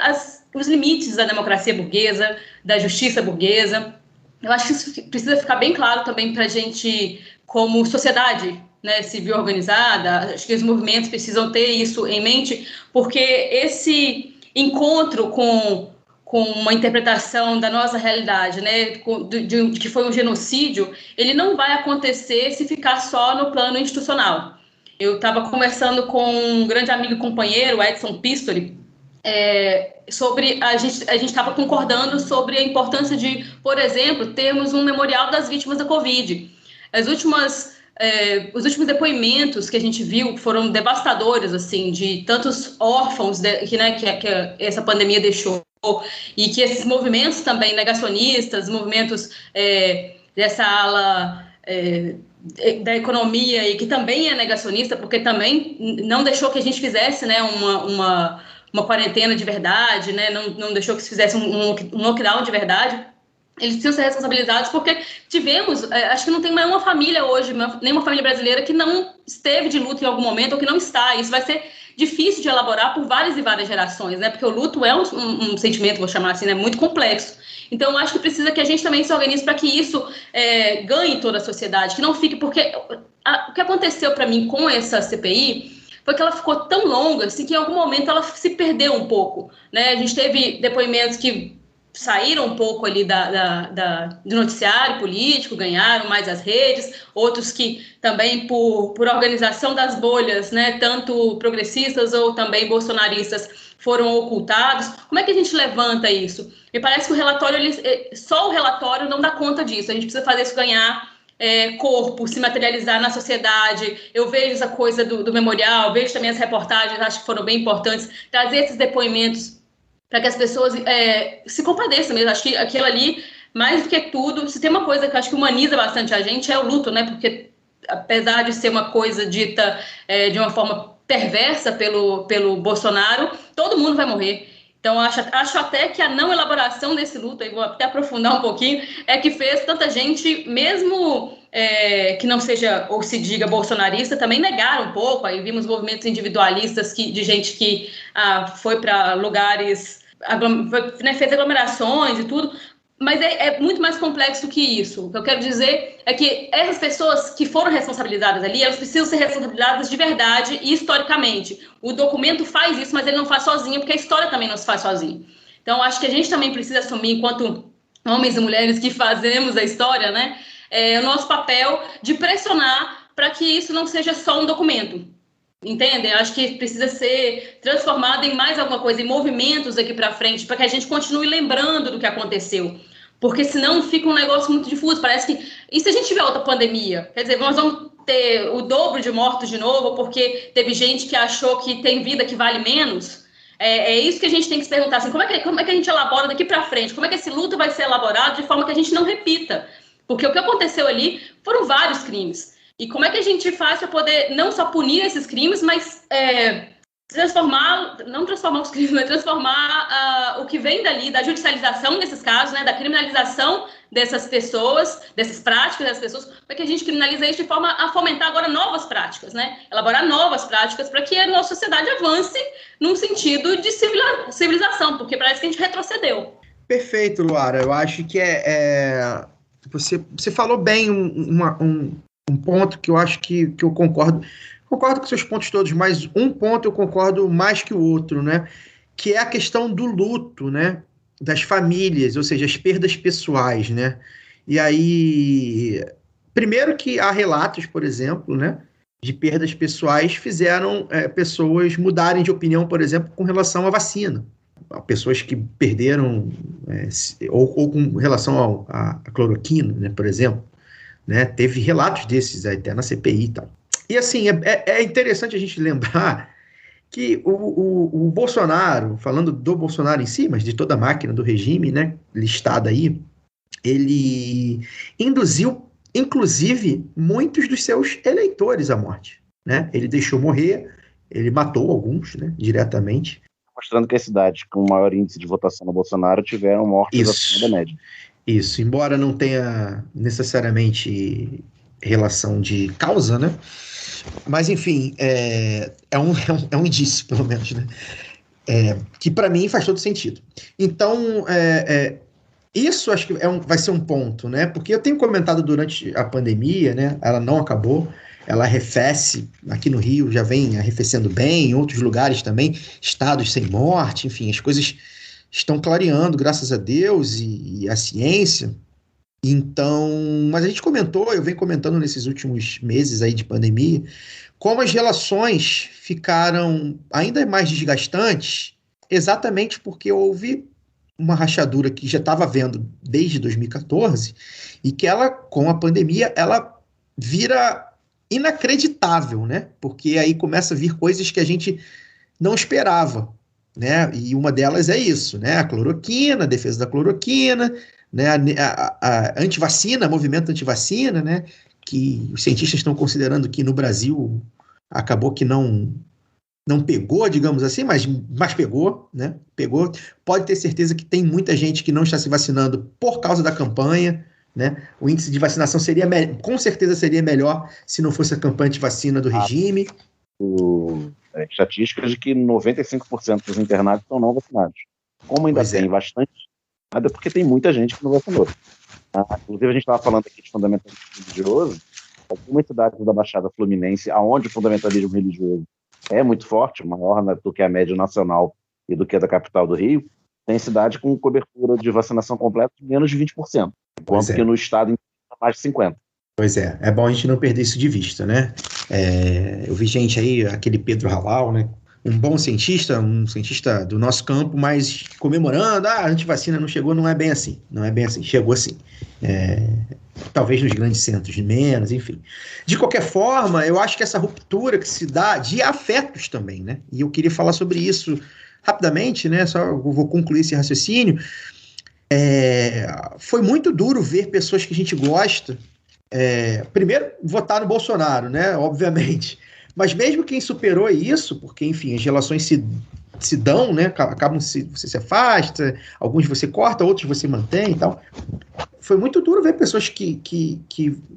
os limites da democracia burguesa, da justiça burguesa, eu acho que isso precisa ficar bem claro também para a gente, como sociedade, né, civil organizada. Acho que os movimentos precisam ter isso em mente, porque esse encontro com uma interpretação da nossa realidade, né, de que foi um genocídio, ele não vai acontecer se ficar só no plano institucional. Eu estava conversando com um grande amigo e companheiro, Edson Pistori, sobre a gente estava concordando sobre a importância de, por exemplo, termos um memorial das vítimas da Covid. Os últimos depoimentos que a gente viu foram devastadores, assim, de tantos órfãos que essa pandemia deixou, e que esses movimentos também negacionistas, movimentos dessa ala da economia, e que também é negacionista, porque também não deixou que a gente fizesse, né, uma quarentena de verdade, né, não deixou que se fizesse um lockdown de verdade. Eles precisam ser responsabilizados, porque tivemos, acho que não tem nenhuma família hoje, nenhuma família brasileira que não esteve de luto em algum momento, ou que não está. Isso vai ser difícil de elaborar por várias e várias gerações, né? Porque o luto é um sentimento, vou chamar assim, né, muito complexo. Então, eu acho que precisa que a gente também se organize para que isso ganhe toda a sociedade, que não fique, porque o que aconteceu para mim com essa CPI foi que ela ficou tão longa, assim, que em algum momento ela se perdeu um pouco, né? A gente teve depoimentos que saíram um pouco ali do noticiário político, ganharam mais as redes, outros que também por organização das bolhas, né, tanto progressistas ou também bolsonaristas, foram ocultados. Como é que a gente levanta isso? Me parece que o relatório, só o relatório não dá conta disso, a gente precisa fazer isso ganhar corpo, se materializar na sociedade. Eu vejo essa coisa do memorial, vejo também as reportagens, acho que foram bem importantes, trazer esses depoimentos para que as pessoas se compadeçam mesmo. Acho que aquilo ali, mais do que tudo, se tem uma coisa que eu acho que humaniza bastante a gente, é o luto, né? Porque apesar de ser uma coisa dita de uma forma perversa pelo Bolsonaro, todo mundo vai morrer. Então, acho até que a não elaboração desse luto, aí vou até aprofundar um pouquinho, que fez tanta gente, mesmo que não seja ou se diga bolsonarista, também negar um pouco. Aí vimos movimentos individualistas de gente que foi para lugares, fez aglomerações e tudo, mas é muito mais complexo do que isso. O que eu quero dizer é que essas pessoas que foram responsabilizadas ali, elas precisam ser responsabilizadas de verdade e historicamente. O documento faz isso, mas ele não faz sozinho, porque a história também não se faz sozinho. Então, acho que a gente também precisa assumir, enquanto homens e mulheres que fazemos a história, né, o nosso papel de pressionar para que isso não seja só um documento. Entendem? Acho que precisa ser transformado em mais alguma coisa, em movimentos aqui para frente, para que a gente continue lembrando do que aconteceu. Porque senão fica um negócio muito difuso. Parece que... E se a gente tiver outra pandemia? Quer dizer, nós vamos ter o dobro de mortos de novo, porque teve gente que achou que tem vida que vale menos? É isso que a gente tem que se perguntar. Assim, como é que a gente elabora daqui para frente? Como é que esse luto vai ser elaborado de forma que a gente não repita? Porque o que aconteceu ali foram vários crimes. E como é que a gente faz para poder não só punir esses crimes, mas não transformar os crimes, mas transformar o que vem dali, da judicialização desses casos, né, da criminalização dessas pessoas, dessas práticas dessas pessoas, para que a gente criminalize isso de forma a fomentar agora novas práticas, né? Elaborar novas práticas para que a nossa sociedade avance num sentido de civilização, porque parece que a gente retrocedeu. Perfeito, Luara. Eu acho que você falou bem um ponto que eu acho que eu concordo com seus pontos todos, mas um ponto eu concordo mais que o outro, né? Que é a questão do luto, né? Das famílias, ou seja, as perdas pessoais, né? E aí, primeiro que há relatos, por exemplo, né? De perdas pessoais fizeram pessoas mudarem de opinião, por exemplo, com relação à vacina. Pessoas que perderam, ou com relação à cloroquina, né? Por exemplo. Né? Teve relatos desses até na CPI e tal. E assim, é interessante a gente lembrar que o Bolsonaro, falando do Bolsonaro em si, mas de toda a máquina do regime, né, listada aí, ele induziu, inclusive, muitos dos seus eleitores à morte. Né? Ele deixou morrer, ele matou alguns, né, diretamente. Mostrando que as cidades com maior índice de votação no Bolsonaro tiveram mortes acima da média. Isso, embora não tenha necessariamente relação de causa, né? Mas, enfim, é um indício, pelo menos, né? Que para mim faz todo sentido. Então, Isso acho que vai ser um ponto, né? Porque eu tenho comentado durante a pandemia, né? Ela não acabou, ela arrefece, aqui no Rio já vem arrefecendo bem, em outros lugares também, estados sem morte, enfim, as coisas estão clareando, graças a Deus e a ciência. Então, mas a gente comentou, eu venho comentando nesses últimos meses aí de pandemia, como as relações ficaram ainda mais desgastantes, exatamente porque houve uma rachadura que já estava havendo desde 2014 e que ela, com a pandemia, ela vira inacreditável, né? Porque aí começa a vir coisas que a gente não esperava, né? E uma delas é isso, né? A cloroquina, a defesa da cloroquina, né? A antivacina, movimento antivacina, né? Que os cientistas estão considerando que no Brasil acabou que não pegou, digamos assim, mas pegou, né? Pegou. Pode ter certeza que tem muita gente que não está se vacinando por causa da campanha, né? O índice de vacinação com certeza seria melhor se não fosse a campanha de vacina do regime. Estatísticas de que 95% dos internados estão não vacinados. Como ainda tem bastante, nada porque tem muita gente que não vacinou. Inclusive, a gente estava falando aqui de fundamentalismo religioso. Algumas cidades da Baixada Fluminense, aonde o fundamentalismo religioso é muito forte, maior do que a média nacional e do que a da capital do Rio, tem cidade com cobertura de vacinação completa de menos de 20%, enquanto que no estado mais de 50%. Pois é bom a gente não perder isso de vista, né? Eu vi gente aí, aquele Pedro Halal, né? Um bom cientista, um cientista do nosso campo, mas comemorando, a antivacina não chegou, não é bem assim, chegou assim. Talvez nos grandes centros de menos, enfim. De qualquer forma, eu acho que essa ruptura que se dá de afetos também, né? E eu queria falar sobre isso rapidamente, né? Só vou concluir esse raciocínio. Foi muito duro ver pessoas que a gente gosta, primeiro, votar no Bolsonaro, né? Obviamente. Mas mesmo quem superou isso, porque, enfim, as relações se dão, né? Você se afasta, alguns você corta, outros você mantém e tal. Foi muito duro ver pessoas que,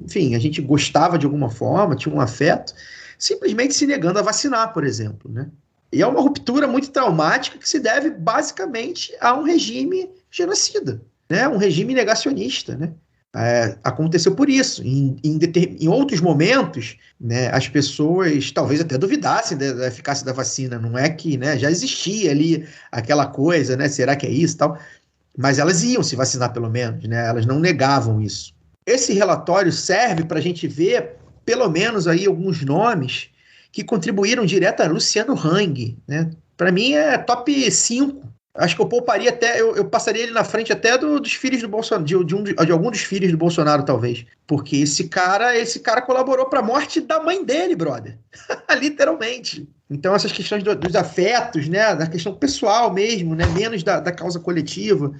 enfim, a gente gostava de alguma forma, tinha um afeto, simplesmente se negando a vacinar, por exemplo, né? E é uma ruptura muito traumática que se deve basicamente a um regime genocida, né? Um regime negacionista, né? Aconteceu por isso. Em outros momentos, né, as pessoas talvez até duvidassem da eficácia da vacina. Não é que, né, já existia ali aquela coisa, né? Será que é isso e tal? Mas elas iam se vacinar pelo menos, né? Elas não negavam isso. Esse relatório serve para a gente ver, pelo menos, aí alguns nomes que contribuíram direto a Luciano Hang, né? Para mim é top 5. Acho que eu pouparia até, eu passaria ele na frente até dos filhos do Bolsonaro, de algum dos filhos do Bolsonaro, talvez. Porque esse cara colaborou para a morte da mãe dele, brother. Literalmente. Então, essas questões dos afetos, né? Da questão pessoal mesmo, né? Menos da causa coletiva,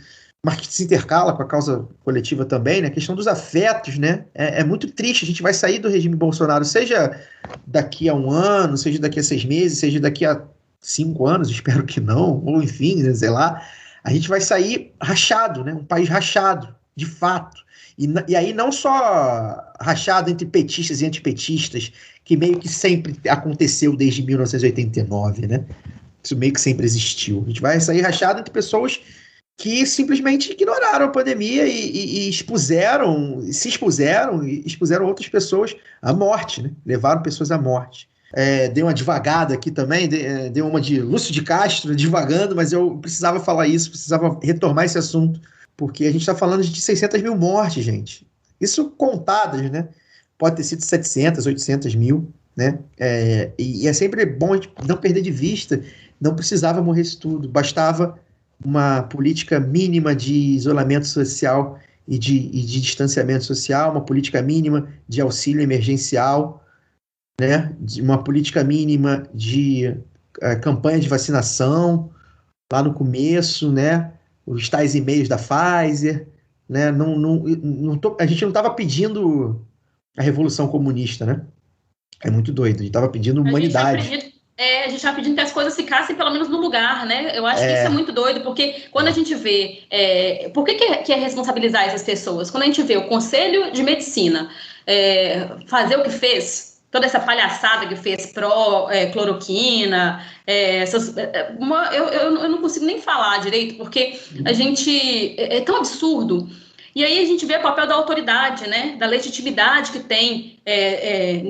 mas que se intercala com a causa coletiva também, né? A questão dos afetos, né? É muito triste. A gente vai sair do regime Bolsonaro, seja daqui a 1 ano, seja daqui a 6 meses, seja daqui a 5 anos, espero que não, ou enfim, né, sei lá, a gente vai sair rachado, né? Um país rachado, de fato. E aí não só rachado entre petistas e antipetistas, que meio que sempre aconteceu desde 1989, né? Isso meio que sempre existiu. A gente vai sair rachado entre pessoas que simplesmente ignoraram a pandemia e se expuseram e expuseram outras pessoas à morte, né? Levaram pessoas à morte. Dei uma devagada aqui também, deu uma de Lúcio de Castro, devagando, mas eu precisava falar isso, precisava retomar esse assunto, porque a gente está falando de 600 mil mortes, gente. Isso contadas, né? Pode ter sido 700, 800 mil, né? E é sempre bom a gente não perder de vista, não precisava morrer isso tudo, bastava uma política mínima de isolamento social e de distanciamento social, uma política mínima de auxílio emergencial, né, de uma política mínima de campanha de vacinação lá no começo, né, os tais e-mails da Pfizer, né, a gente não estava pedindo a revolução comunista, né? É muito doido, a gente estava pedindo humanidade. A gente estava pedindo que as coisas ficassem pelo menos no lugar, né? Eu acho que isso é muito doido, porque quando a gente vê... por que é responsabilizar essas pessoas? Quando a gente vê o Conselho de Medicina fazer o que fez, toda essa palhaçada que fez pró-cloroquina, eu não consigo nem falar direito, porque a gente é tão absurdo. E aí a gente vê o papel da autoridade, né, da legitimidade que tem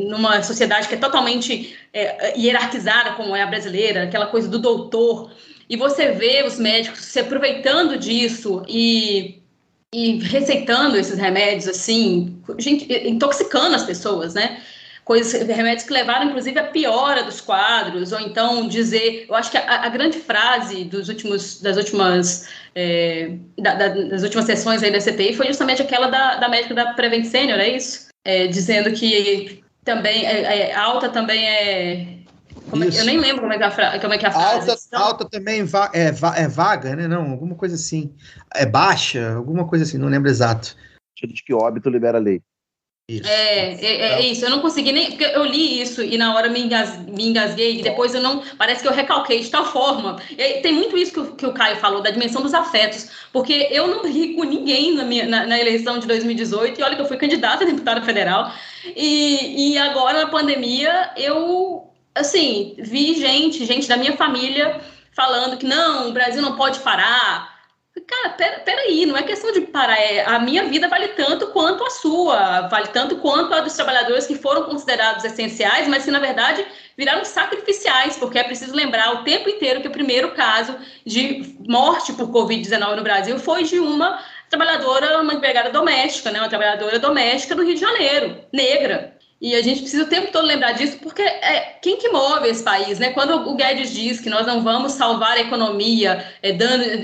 numa sociedade que é totalmente hierarquizada, como é a brasileira, aquela coisa do doutor, e você vê os médicos se aproveitando disso e receitando esses remédios, assim, gente, intoxicando as pessoas, né? Remédios que levaram, inclusive, a piora dos quadros, ou então dizer... Eu acho que a grande frase das últimas sessões aí da CPI foi justamente aquela da médica da Prevent Senior, é isso? Dizendo que também alta também eu nem lembro como é que é a frase. Alta também é vaga, né? Não, alguma coisa assim. É baixa, alguma coisa assim, não lembro exato. Diz que óbito libera lei. Isso. Isso, eu não consegui nem... Porque eu li isso e na hora me engasguei e depois parece que eu recalquei de tal forma. Tem muito isso que o Caio falou, da dimensão dos afetos, porque eu não ri com ninguém na eleição de 2018 e olha que eu fui candidata a deputada federal e agora na pandemia eu... Assim, vi gente da minha família falando que não, o Brasil não pode parar. Cara, peraí, não é questão de parar. A minha vida vale tanto quanto a sua, vale tanto quanto a dos trabalhadores que foram considerados essenciais, mas que, na verdade, viraram sacrificiais, porque é preciso lembrar o tempo inteiro que o primeiro caso de morte por Covid-19 no Brasil foi de uma empregada doméstica, né, uma trabalhadora doméstica do Rio de Janeiro, negra. E a gente precisa o tempo todo lembrar disso, porque quem que move esse país, né? Quando o Guedes diz que nós não vamos salvar a economia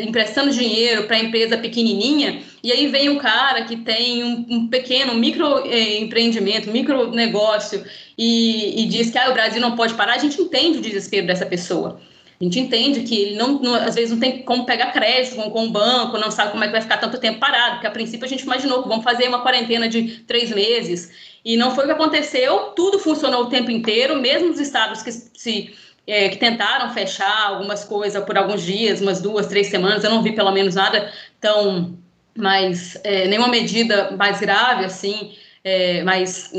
emprestando dinheiro para a empresa pequenininha, e aí vem um cara que tem um pequeno microempreendimento, micronegócio, e diz que o Brasil não pode parar, a gente entende o desespero dessa pessoa. A gente entende que ele às vezes não tem como pegar crédito com o banco, não sabe como é que vai ficar tanto tempo parado, porque a princípio a gente imaginou que vamos fazer uma quarentena de 3 meses, e não foi o que aconteceu, tudo funcionou o tempo inteiro, mesmo os estados que tentaram fechar algumas coisas por alguns dias, umas 2, 3 semanas, eu não vi pelo menos nada nenhuma medida mais grave, assim, mais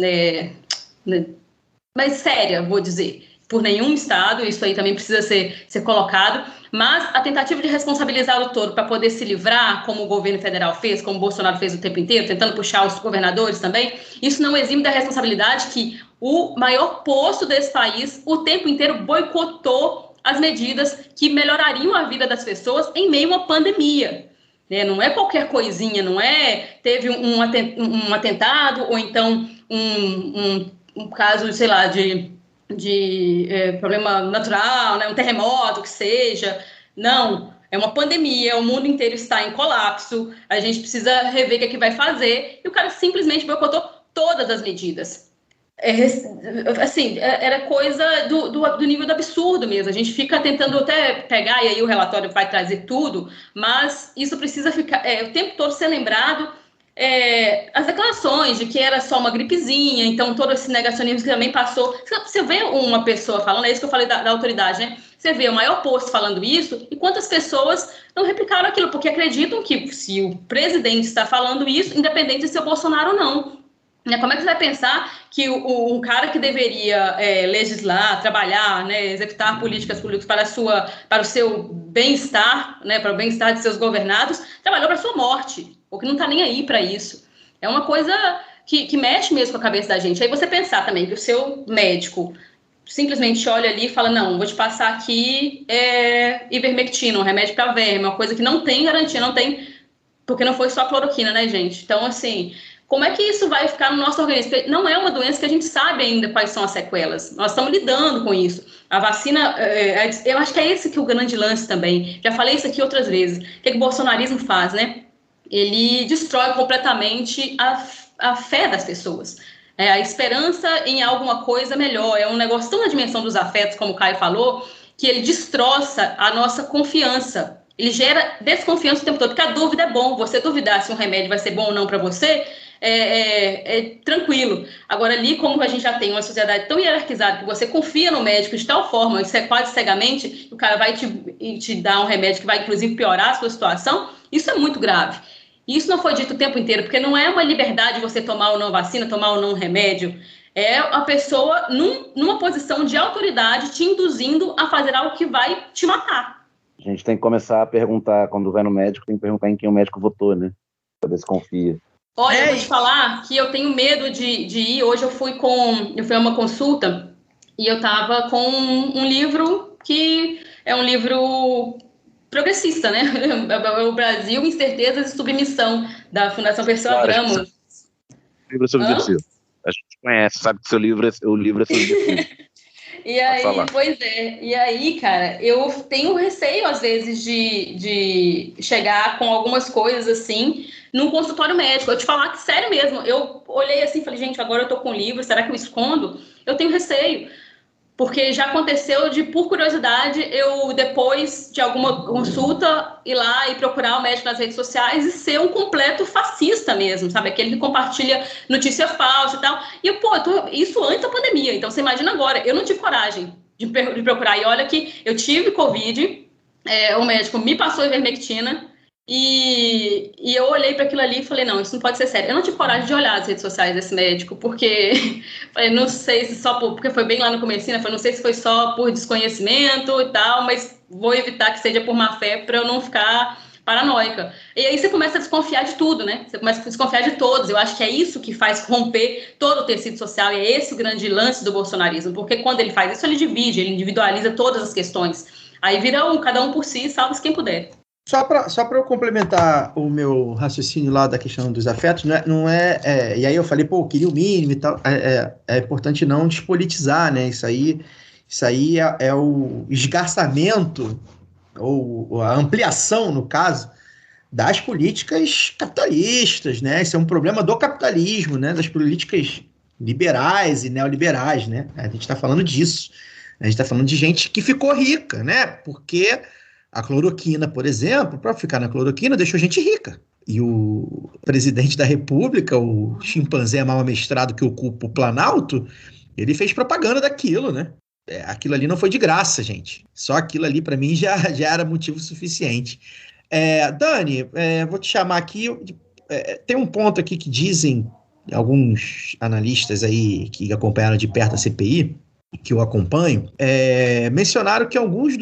séria, vou dizer, por nenhum estado, isso aí também precisa ser colocado, mas a tentativa de responsabilizar o todo para poder se livrar, como o governo federal fez, como o Bolsonaro fez o tempo inteiro, tentando puxar os governadores também, isso não exime da responsabilidade que o maior posto desse país o tempo inteiro boicotou as medidas que melhorariam a vida das pessoas em meio a uma pandemia. Não é qualquer coisinha, não é teve um atentado ou então um caso, sei lá, de problema natural, né, um terremoto, que seja. Não, é uma pandemia, o mundo inteiro está em colapso, a gente precisa rever o que vai fazer, e o cara simplesmente boicotou todas as medidas. Era coisa do nível do absurdo mesmo. A gente fica tentando até pegar, e aí o relatório vai trazer tudo, mas isso precisa ficar o tempo todo ser lembrado. As declarações de que era só uma gripezinha, então todo esse negacionismo que também passou. Você vê uma pessoa falando, é isso que eu falei da autoridade, né? Você vê o maior posto falando isso, e quantas pessoas não replicaram aquilo, porque acreditam que se o presidente está falando isso, independente de ser o Bolsonaro ou não. Como é que você vai pensar que um cara que deveria legislar, trabalhar, né, executar políticas públicas para o seu bem-estar, né, para o bem-estar de seus governados, trabalhou para a sua morte, ou que não está nem aí para isso? É uma coisa que mexe mesmo com a cabeça da gente. Aí você pensar também que o seu médico simplesmente olha ali e fala, não, vou te passar aqui ivermectina, um remédio para verme, uma coisa que não tem garantia, não tem, porque não foi só cloroquina, né, gente? Então, assim... Como é que isso vai ficar no nosso organismo? Porque não é uma doença que a gente sabe ainda quais são as sequelas. Nós estamos lidando com isso. A vacina, eu acho que é esse que é o grande lance também. Já falei isso aqui outras vezes. O que o bolsonarismo faz, né? Ele destrói completamente a fé das pessoas. A esperança em alguma coisa melhor. É um negócio tão na dimensão dos afetos, como o Caio falou, que ele destroça a nossa confiança. Ele gera desconfiança o tempo todo, porque a dúvida é bom. Você duvidar se um remédio vai ser bom ou não para você... tranquilo. Agora, ali, como a gente já tem uma sociedade tão hierarquizada que você confia no médico de tal forma, isso é quase cegamente, o cara vai te dar um remédio que vai, inclusive, piorar a sua situação, isso é muito grave. E isso não foi dito o tempo inteiro, porque não é uma liberdade você tomar ou não vacina, tomar ou não remédio. É a pessoa numa posição de autoridade te induzindo a fazer algo que vai te matar. A gente tem que começar a perguntar, quando vai no médico, tem que perguntar em quem o médico votou, né? Pra ver se confia. Olha, eu vou te falar que eu tenho medo de ir. Hoje eu fui a uma consulta e eu tava com um livro que é um livro progressista, né? O Brasil, Incertezas e Submissão, da Fundação Perseu Abramo. Livro subversivo. A gente conhece, sabe que o livro é subversivo. E aí, pois é. E aí, cara, eu tenho receio, às vezes, de chegar com algumas coisas, assim, num consultório médico. Eu te falar que, sério mesmo, eu olhei assim e falei, gente, agora eu tô com um livro, será que eu escondo? Eu tenho receio. Porque já aconteceu de, por curiosidade, eu, depois de alguma consulta, ir lá e procurar o médico nas redes sociais e ser um completo fascista mesmo, sabe? Aquele que compartilha notícia falsa e tal. E, isso antes da pandemia. Então, você imagina agora. Eu não tive coragem de procurar. E olha que eu tive Covid, o médico me passou ivermectina, e eu olhei para aquilo ali e falei, não, isso não pode ser sério. Eu não tive coragem de olhar as redes sociais desse médico, porque falei, não sei se só porque foi bem lá no comecinho, né? Falei, não sei se foi só por desconhecimento e tal, mas vou evitar que seja por má fé para eu não ficar paranoica. E aí você começa a desconfiar de tudo, né? Você começa a desconfiar de todos. Eu acho que é isso que faz romper todo o tecido social, e é esse o grande lance do bolsonarismo, porque quando ele faz isso, ele divide, ele individualiza todas as questões. Aí vira cada um por si, salve-se quem puder. Só para eu complementar o meu raciocínio lá da questão dos afetos, e aí eu falei, eu queria o mínimo e tal, é importante não despolitizar, né? Isso aí é o esgarçamento, ou a ampliação, no caso, das políticas capitalistas, né? Isso é um problema do capitalismo, né? Das políticas liberais e neoliberais, né? A gente está falando disso. A gente está falando de gente que ficou rica, né? Porque a cloroquina, por exemplo, para ficar na cloroquina, deixou gente rica. E o presidente da República, o chimpanzé mal amestrado que ocupa o Planalto, ele fez propaganda daquilo, né? Aquilo ali não foi de graça, gente. Só aquilo ali, para mim, já era motivo suficiente. Dani, vou te chamar aqui. Tem um ponto aqui que dizem alguns analistas aí que acompanharam de perto a CPI, que eu acompanho, mencionaram que alguns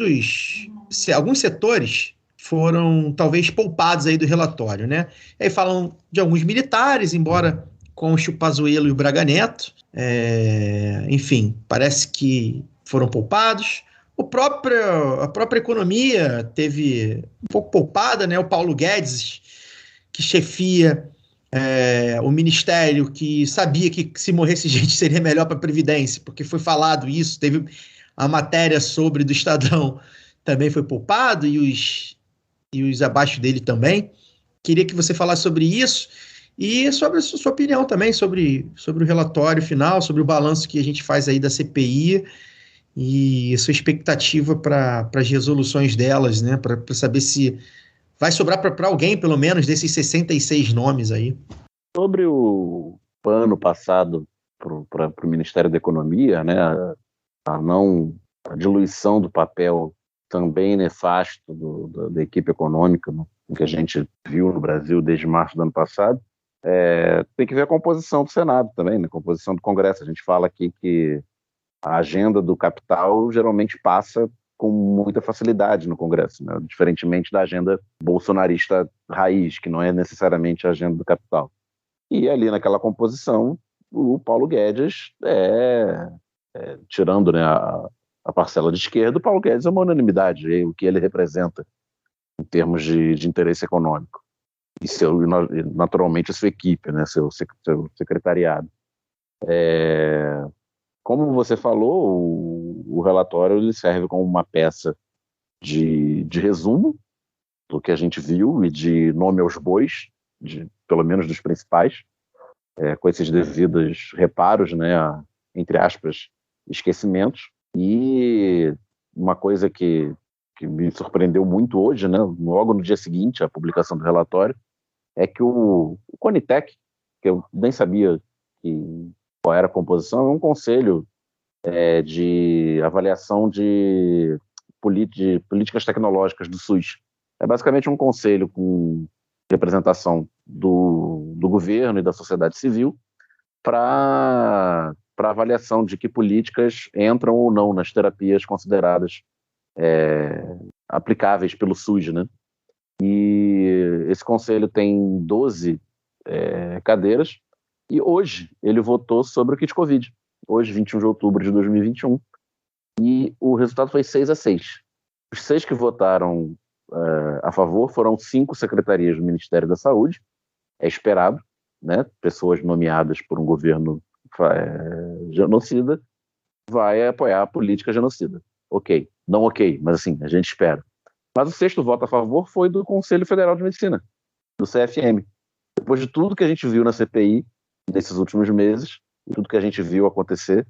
setores foram talvez poupados aí do relatório, né? Aí falam de alguns militares, embora conste o Pazuello e o Braga Neto, enfim, parece que foram poupados. A própria economia teve um pouco poupada, né? O Paulo Guedes, que chefia o ministério, que sabia que se morresse gente seria melhor para a Previdência, porque foi falado isso, teve a matéria sobre do Estadão, também foi poupado, e os abaixo dele também. Queria que você falasse sobre isso e sobre a sua opinião também sobre o relatório final, sobre o balanço que a gente faz aí da CPI e a sua expectativa para as resoluções delas, né? Para saber se vai sobrar para alguém, pelo menos, desses 66 nomes aí. Sobre o pano passado para o Ministério da Economia, né? A diluição do papel também nefasto da equipe econômica, que a gente viu no Brasil desde março do ano passado, tem que ver a composição do Senado também, né? A composição do Congresso. A gente fala aqui que a agenda do capital geralmente passa com muita facilidade no Congresso, né? Diferentemente da agenda bolsonarista raiz, que não é necessariamente a agenda do capital. E ali naquela composição, o Paulo Guedes tirando, né, a parcela de esquerda, o Paulo Guedes é uma unanimidade, o que ele representa em termos de interesse econômico. E naturalmente a sua equipe, né, seu secretariado. Como você falou, o relatório ele serve como uma peça de resumo do que a gente viu e de nome aos bois, pelo menos dos principais, com esses devidos reparos, né, entre aspas, esquecimentos. E uma coisa que me surpreendeu muito hoje, né, logo no dia seguinte à publicação do relatório, é que o Conitec, que eu nem sabia qual era a composição, é um conselho de avaliação de políticas tecnológicas do SUS. É basicamente um conselho com representação do governo e da sociedade civil para para avaliação de que políticas entram ou não nas terapias consideradas aplicáveis pelo SUS, né? E esse conselho tem 12 cadeiras, e hoje ele votou sobre o kit Covid, hoje, 21 de outubro de 2021, e o resultado foi 6-6. Os 6 que votaram a favor foram 5 secretarias do Ministério da Saúde, é esperado, né? Pessoas nomeadas por um governo genocida vai apoiar a política genocida. Ok, não ok, mas assim, a gente espera. Mas o 6º voto a favor foi do Conselho Federal de Medicina, do CFM. Depois de tudo que a gente viu na CPI nesses últimos meses, tudo que a gente viu acontecer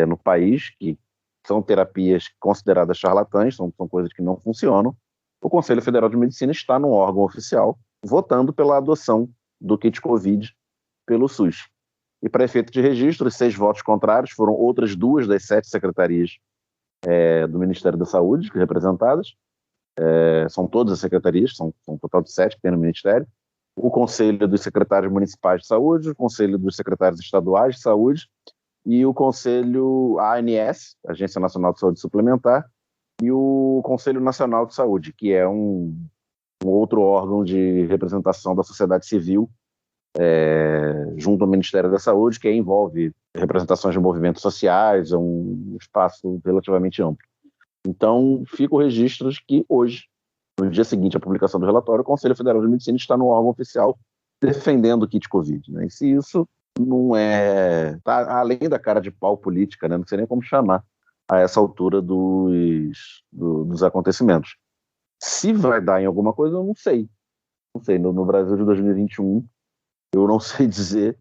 no país, que são terapias consideradas charlatãs, são coisas que não funcionam, o Conselho Federal de Medicina está num órgão oficial votando pela adoção do kit Covid pelo SUS. E para efeito de registro, os 6 votos contrários foram outras 2 das 7 secretarias do Ministério da Saúde representadas. São todas as secretarias, são um total de 7 que tem no Ministério. O Conselho dos Secretários Municipais de Saúde, o Conselho dos Secretários Estaduais de Saúde e o Conselho ANS, Agência Nacional de Saúde Suplementar, e o Conselho Nacional de Saúde, que é um outro órgão de representação da sociedade civil junto ao Ministério da Saúde, que envolve representações de movimentos sociais, é um espaço relativamente amplo. Então, fica o registro de que hoje, no dia seguinte à publicação do relatório, o Conselho Federal de Medicina está no órgão oficial defendendo o kit Covid, né? E se isso não está além da cara de pau política, né? Não sei nem como chamar a essa altura dos acontecimentos. Se vai dar em alguma coisa, eu não sei. Não sei, no Brasil de 2021, eu não sei dizer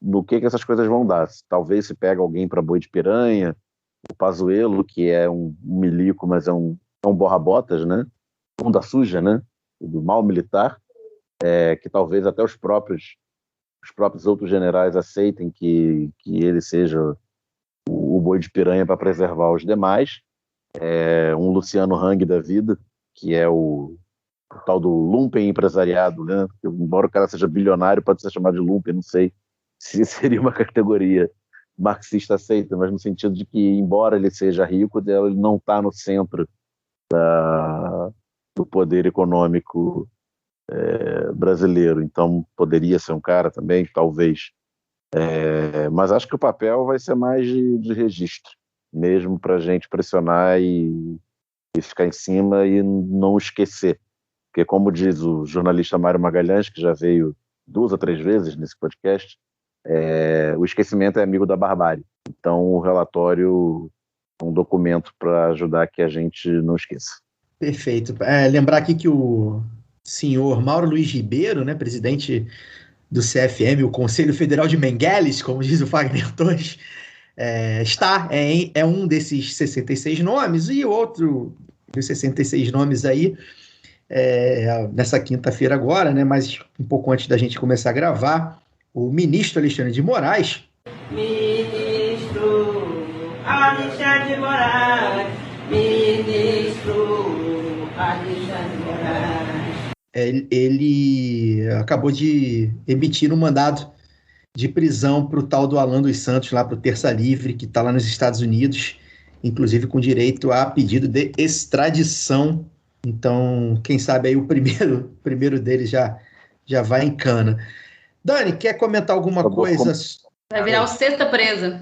no que essas coisas vão dar. Talvez se pega alguém para boi de piranha, o Pazuello, que é um milico, mas é um borra-botas, né? Bunda suja, né? Do mal militar, que talvez até os próprios outros generais aceitem que ele seja o boi de piranha para preservar os demais. Um Luciano Hang da vida, que é o tal do lumpen empresariado, né? Embora o cara seja bilionário, pode ser chamado de lumpen, não sei se seria uma categoria marxista aceita, mas no sentido de que, embora ele seja rico, ele não está no centro do poder econômico brasileiro. Então, poderia ser um cara também, talvez. Mas acho que o papel vai ser mais de registro, mesmo para a gente pressionar e ficar em cima e não esquecer. Porque, como diz o jornalista Mário Magalhães, que já veio 2 ou 3 vezes nesse podcast, o esquecimento é amigo da barbárie. Então, o relatório é um documento para ajudar que a gente não esqueça. Perfeito. Lembrar aqui que o senhor Mauro Luiz Ribeiro, né, presidente do CFM, o Conselho Federal de Mengueles, como diz o Fagner Torres, é um desses 66 nomes, e outro dos 66 nomes aí, nessa quinta-feira agora, né, mas um pouco antes da gente começar a gravar, o ministro Alexandre de Moraes. Ministro Alexandre de Moraes, ministro Alexandre de Moraes. Ele acabou de emitir um mandado de prisão para o tal do Alan dos Santos, lá para o Terça Livre, que está lá nos Estados Unidos, inclusive com direito a pedido de extradição. Então, quem sabe aí o primeiro deles já vai em cana. Dani, quer comentar alguma coisa? Vai virar o sexta presa.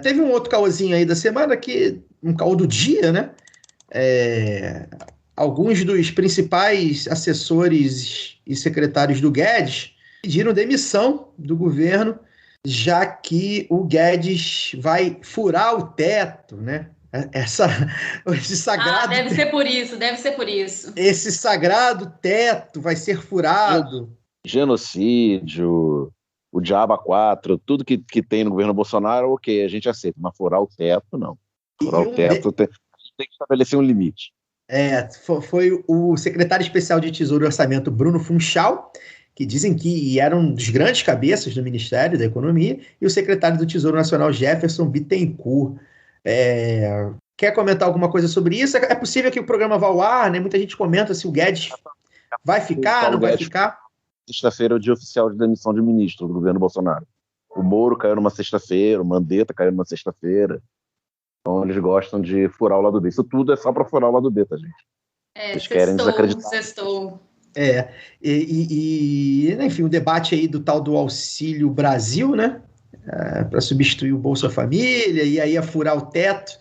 Teve um outro caosinho aí da semana, um caô do dia, né? Alguns dos principais assessores e secretários do Guedes pediram demissão do governo, já que o Guedes vai furar o teto, né? Esse sagrado... deve ser por isso. Esse sagrado teto vai ser furado. Genocídio, o Diabo 4, tudo que tem no governo Bolsonaro, ok, a gente aceita, mas furar o teto, não. Furar o teto tem que estabelecer um limite. Foi o secretário especial de Tesouro e Orçamento, Bruno Funchal, que dizem que era um dos grandes cabeças do Ministério da Economia, e o secretário do Tesouro Nacional, Jefferson Bittencourt. Quer comentar alguma coisa sobre isso? É possível que o programa vá ao ar, né? Muita gente comenta se o Guedes vai ficar, não vai ficar. sexta-feira é o dia oficial de demissão de ministro do governo Bolsonaro. O Moro caiu numa sexta-feira, o Mandetta caiu numa sexta-feira. Então eles gostam de furar o lado B. Isso tudo é só para furar o lado B, tá, gente? Eles querem desacreditar. Enfim, o debate aí do tal do Auxílio Brasil, né? Para substituir o Bolsa Família, e aí ia furar o teto.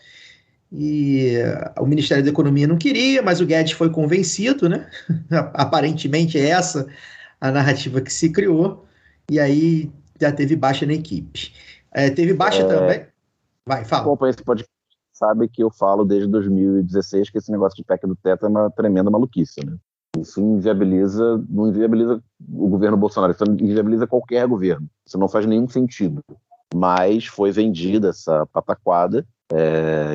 E o Ministério da Economia não queria, mas o Guedes foi convencido, né? Aparentemente é essa a narrativa que se criou, e aí já teve baixa na equipe. Teve baixa também. Vai, fala. Acompanha esse podcast, sabe que eu falo desde 2016 que esse negócio de PEC do teto é uma tremenda maluquice, né? Isso não inviabiliza o governo Bolsonaro, isso inviabiliza qualquer governo. Isso não faz nenhum sentido. Mas foi vendida essa pataquada,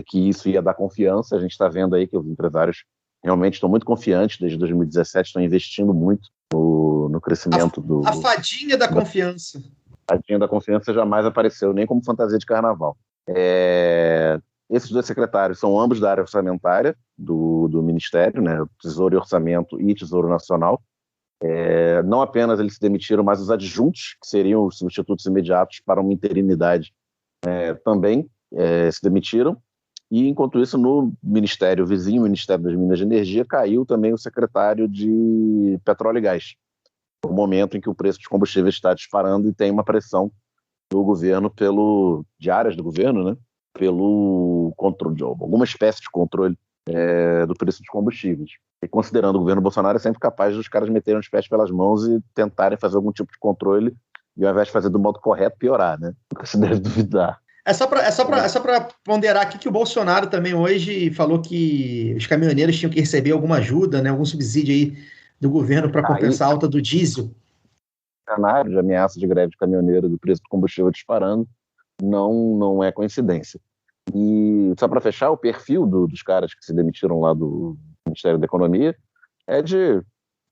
que isso ia dar confiança. A gente está vendo aí que os empresários realmente estão muito confiantes, desde 2017 estão investindo muito no crescimento A fadinha da confiança. A fadinha da confiança jamais apareceu, nem como fantasia de carnaval. Esses dois secretários são ambos da área orçamentária do Ministério, né? Tesouro e Orçamento e Tesouro Nacional. Não apenas eles se demitiram, mas os adjuntos, que seriam os substitutos imediatos para uma interinidade, também se demitiram. E, enquanto isso, no Ministério vizinho, o Ministério das Minas e Energia, caiu também o secretário de Petróleo e Gás, no momento em que o preço dos combustíveis está disparando e tem uma pressão do governo de áreas do governo, né? Pelo controle, de alguma espécie de controle do preço dos combustíveis. E considerando o governo Bolsonaro, é sempre capaz dos caras meterem os pés pelas mãos e tentarem fazer algum tipo de controle, e ao invés de fazer do modo correto, piorar, né? Nunca se deve duvidar. É só para ponderar aqui que o Bolsonaro também hoje falou que os caminhoneiros tinham que receber alguma ajuda, né? Algum subsídio aí do governo para compensar a alta do diesel. O cenário de ameaça de greve de caminhoneiro, do preço do combustível disparando, não é coincidência. E só para fechar, o perfil dos caras que se demitiram lá do Ministério da Economia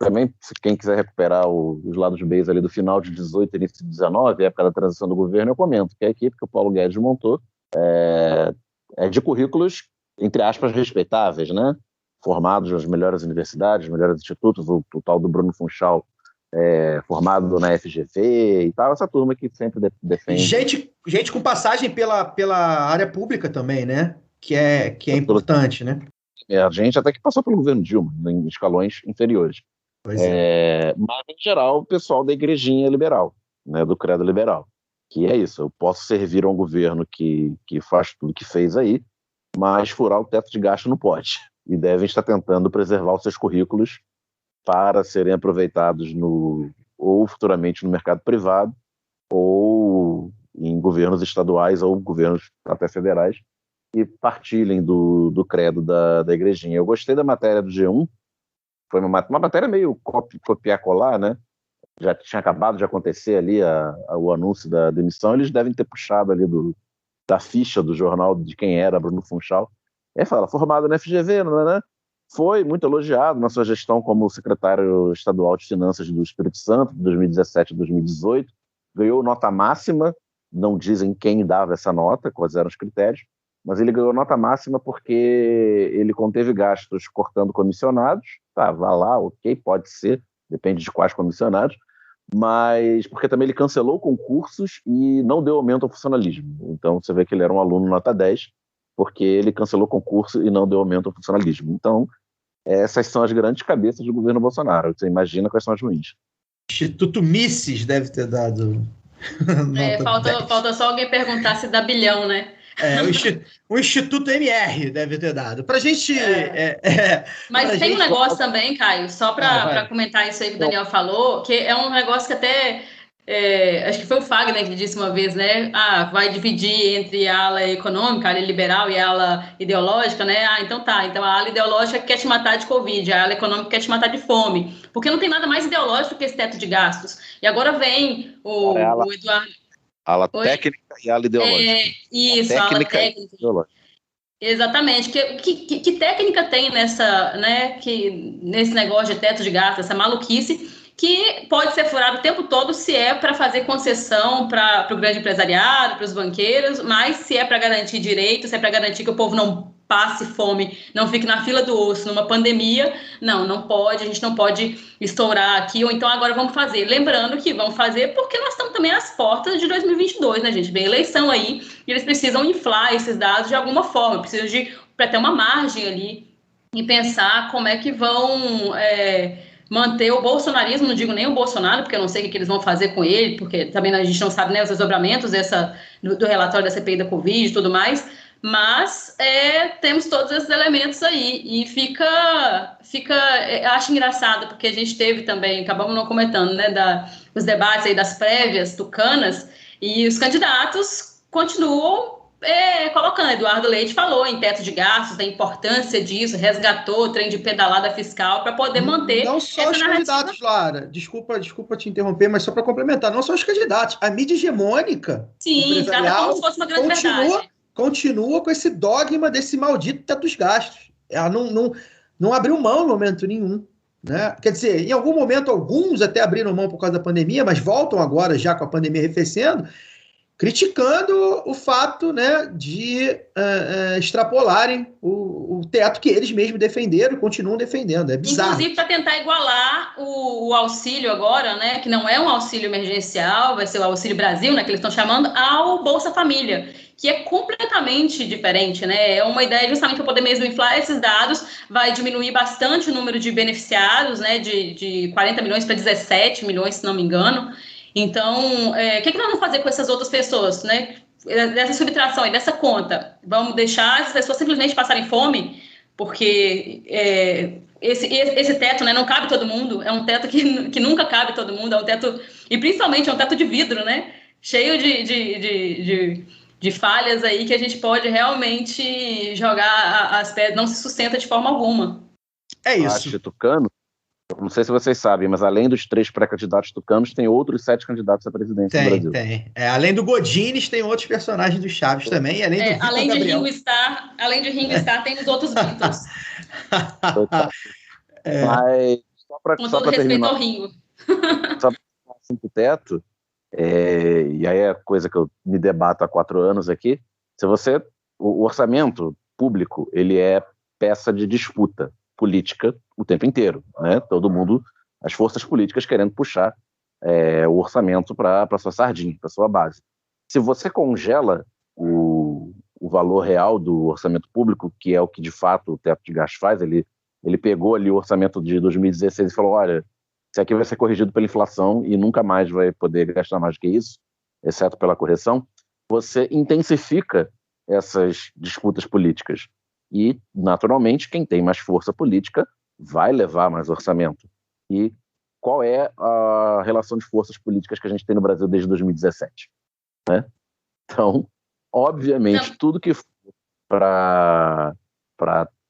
também, se quem quiser recuperar os lados Bs ali do final de 18 e início de 19, época da transição do governo, eu comento que a equipe que o Paulo Guedes montou é de currículos, entre aspas, respeitáveis, né? Formados nas melhores universidades, nos melhores institutos, o tal do Bruno Funchal, formado na FGV e tal, essa turma que sempre defende. Gente com passagem pela área pública também, né? Que é importante, né? A gente até que passou pelo governo Dilma, em escalões inferiores. Mas, em geral, o pessoal da igrejinha liberal, né, do credo liberal. Que é isso, eu posso servir a um governo que faz tudo que fez aí, mas furar o teto de gasto não pode. E devem estar tentando preservar os seus currículos para serem aproveitados ou futuramente no mercado privado, ou em governos estaduais ou governos até federais, e partilhem do credo da igrejinha. Eu gostei da matéria do G1, foi uma matéria meio copiar-colar, né? Já tinha acabado de acontecer ali o anúncio da demissão, eles devem ter puxado ali da ficha do jornal de quem era Bruno Funchal. Fala, formado na FGV, né? Foi muito elogiado na sua gestão como secretário estadual de Finanças do Espírito Santo, de 2017 a 2018, ganhou nota máxima, não dizem quem dava essa nota, quais eram os critérios, mas ele ganhou nota máxima porque ele conteve gastos cortando comissionados, vá lá, ok, pode ser, depende de quais comissionados, mas porque também ele cancelou concursos e não deu aumento ao funcionalismo. Então você vê que ele era um aluno nota 10, porque ele cancelou concurso e não deu aumento ao funcionalismo. Então, essas são as grandes cabeças do governo Bolsonaro. Você imagina quais são as ruins. Instituto Mises deve ter dado... falta só alguém perguntar se dá bilhão, né? O Instituto MR deve ter dado. Pra gente... Mas tem um negócio também, Caio, só para comentar isso aí que o Daniel falou, que é um negócio que até... acho que foi o Fagner que disse uma vez, né? Vai dividir entre a ala econômica, a ala liberal e a ala ideológica, né? Então tá. Então a ala ideológica quer te matar de Covid, a ala econômica quer te matar de fome. Porque não tem nada mais ideológico do que esse teto de gastos. E agora vem o Eduardo... A ala técnica e a ala ideológica. Isso, a ala técnica. Exatamente. Que técnica tem nesse negócio de teto de gastos, essa maluquice, que pode ser furado o tempo todo se é para fazer concessão para o grande empresariado, para os banqueiros, mas se é para garantir direitos, se é para garantir que o povo não passe fome, não fique na fila do osso numa pandemia. Não pode, a gente não pode estourar aqui, ou então agora vamos fazer. Lembrando que vamos fazer porque nós estamos também às portas de 2022, né, gente? Vem eleição aí, e eles precisam inflar esses dados de alguma forma, precisam para ter uma margem ali e pensar como é que vão manter o bolsonarismo. Não digo nem o Bolsonaro, porque eu não sei o que eles vão fazer com ele, porque também a gente não sabe, né, os desdobramentos do relatório da CPI da Covid e tudo mais, mas temos todos esses elementos aí, e acho engraçado, porque a gente teve também, acabamos não comentando, né, os debates aí das prévias tucanas, e os candidatos continuam colocando. Eduardo Leite falou em teto de gastos, da importância disso, resgatou o trem de pedalada fiscal para poder manter. Não só os candidatos, Lara, desculpa te interromper, mas só para complementar, não só os candidatos, a mídia hegemônica. Sim, trata como se fosse uma grande verdade. Continua com esse dogma desse maldito teto dos gastos. Ela não abriu mão no momento nenhum. Né? Quer dizer, em algum momento, alguns até abriram mão por causa da pandemia, mas voltam agora, já com a pandemia arrefecendo, criticando o fato, né, de extrapolarem o teto que eles mesmos defenderam e continuam defendendo. É bizarro. Inclusive, para tentar igualar o auxílio agora, né, que não é um auxílio emergencial, vai ser o Auxílio Brasil, né, que eles estão chamando, ao Bolsa Família, que é completamente diferente, né? É uma ideia justamente para poder mesmo inflar esses dados, vai diminuir bastante o número de beneficiados, né, de 40 milhões para 17 milhões, se não me engano. Então, o que nós vamos fazer com essas outras pessoas, né? Dessa subtração aí, dessa conta? Vamos deixar essas pessoas simplesmente passarem fome? Porque esse teto, né, não cabe todo mundo, é um teto que nunca cabe todo mundo, é um teto, e principalmente é um teto de vidro, né? Cheio de falhas aí que a gente pode realmente jogar as pedras, não se sustenta de forma alguma. É isso. Tucano, não sei se vocês sabem, mas além dos 3 pré-candidatos tucanos, tem outros 7 candidatos à presidência do Brasil. Tem. Além do Godines, tem outros personagens do Chaves também. Além de Ringo Starr, tem os outros Beatles. Mas, com todo respeito ao Ringo. Só para assim, o teto, e aí é coisa que eu me debato há 4 anos aqui, o orçamento público, ele é peça de disputa política o tempo inteiro, né? Todo mundo, as forças políticas querendo puxar o orçamento para sua sardinha, para sua base. Se você congela o valor real do orçamento público, que é o que de fato o teto de gastos faz, ele pegou ali o orçamento de 2016 e falou, olha, isso aqui vai ser corrigido pela inflação e nunca mais vai poder gastar mais do que isso, exceto pela correção, você intensifica essas disputas políticas. E, naturalmente, quem tem mais força política vai levar mais orçamento. E qual é a relação de forças políticas que a gente tem no Brasil desde 2017? Né? Então, obviamente, tudo que for para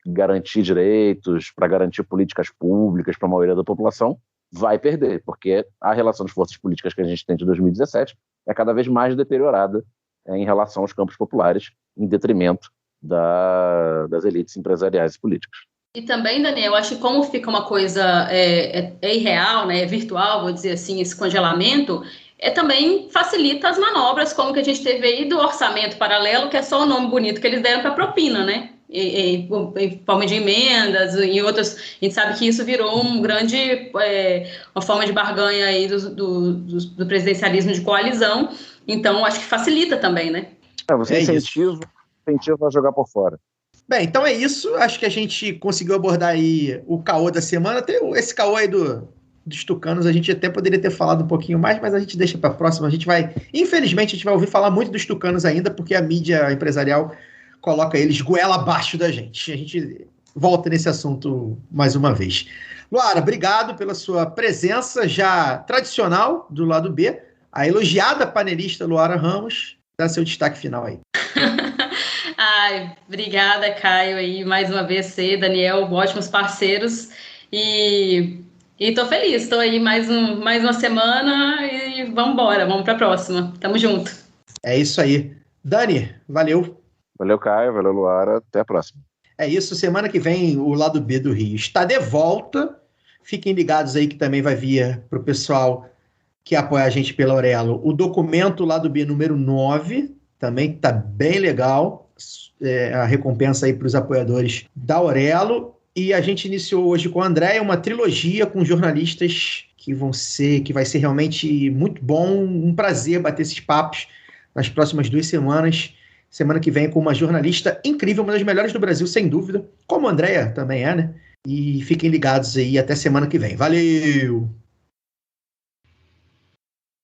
garantir direitos, para garantir políticas públicas para a maioria da população, vai perder, porque a relação de forças políticas que a gente tem de 2017 é cada vez mais deteriorada em relação aos campos populares, em detrimento das elites empresariais e políticas. E também, Daniel, acho que como fica uma coisa irreal, né, virtual, vou dizer assim, esse congelamento, também facilita as manobras, como que a gente teve aí do orçamento paralelo, que é só o nome bonito que eles deram para propina, né? Em forma de emendas e outras, a gente sabe que isso virou uma forma de barganha aí do presidencialismo de coalizão, então acho que facilita também, né? Você incentiva a jogar por fora. Bem, então é isso, acho que a gente conseguiu abordar aí o caô da semana, tem esse caô aí dos tucanos, a gente até poderia ter falado um pouquinho mais, mas a gente deixa para a próxima, infelizmente a gente vai ouvir falar muito dos tucanos ainda, porque a mídia empresarial coloca eles goela abaixo da gente. A gente volta nesse assunto mais uma vez. Luara, obrigado pela sua presença já tradicional do lado B. A elogiada panelista Luara Ramos, dá seu destaque final aí. Ai, obrigada, Caio, aí mais uma vez, você, Daniel, ótimos parceiros. E tô feliz, estou aí mais uma semana e vamos embora, vamos para a próxima. Tamo junto. É isso aí. Dani, valeu. Valeu, Caio, valeu, Luara, até a próxima. É isso, semana que vem o Lado B do Rio está de volta. Fiquem ligados aí que também vai vir para o pessoal que apoia a gente pela Aurelo o documento Lado B número 9, também está bem legal. a recompensa aí para os apoiadores da Aurelo. E a gente iniciou hoje com a Andréia uma trilogia com jornalistas que vai ser realmente muito bom, um prazer bater esses papos nas próximas 2 semanas. Semana que vem com uma jornalista incrível, uma das melhores do Brasil, sem dúvida, como a Andréia também é, né? E fiquem ligados aí até semana que vem. Valeu!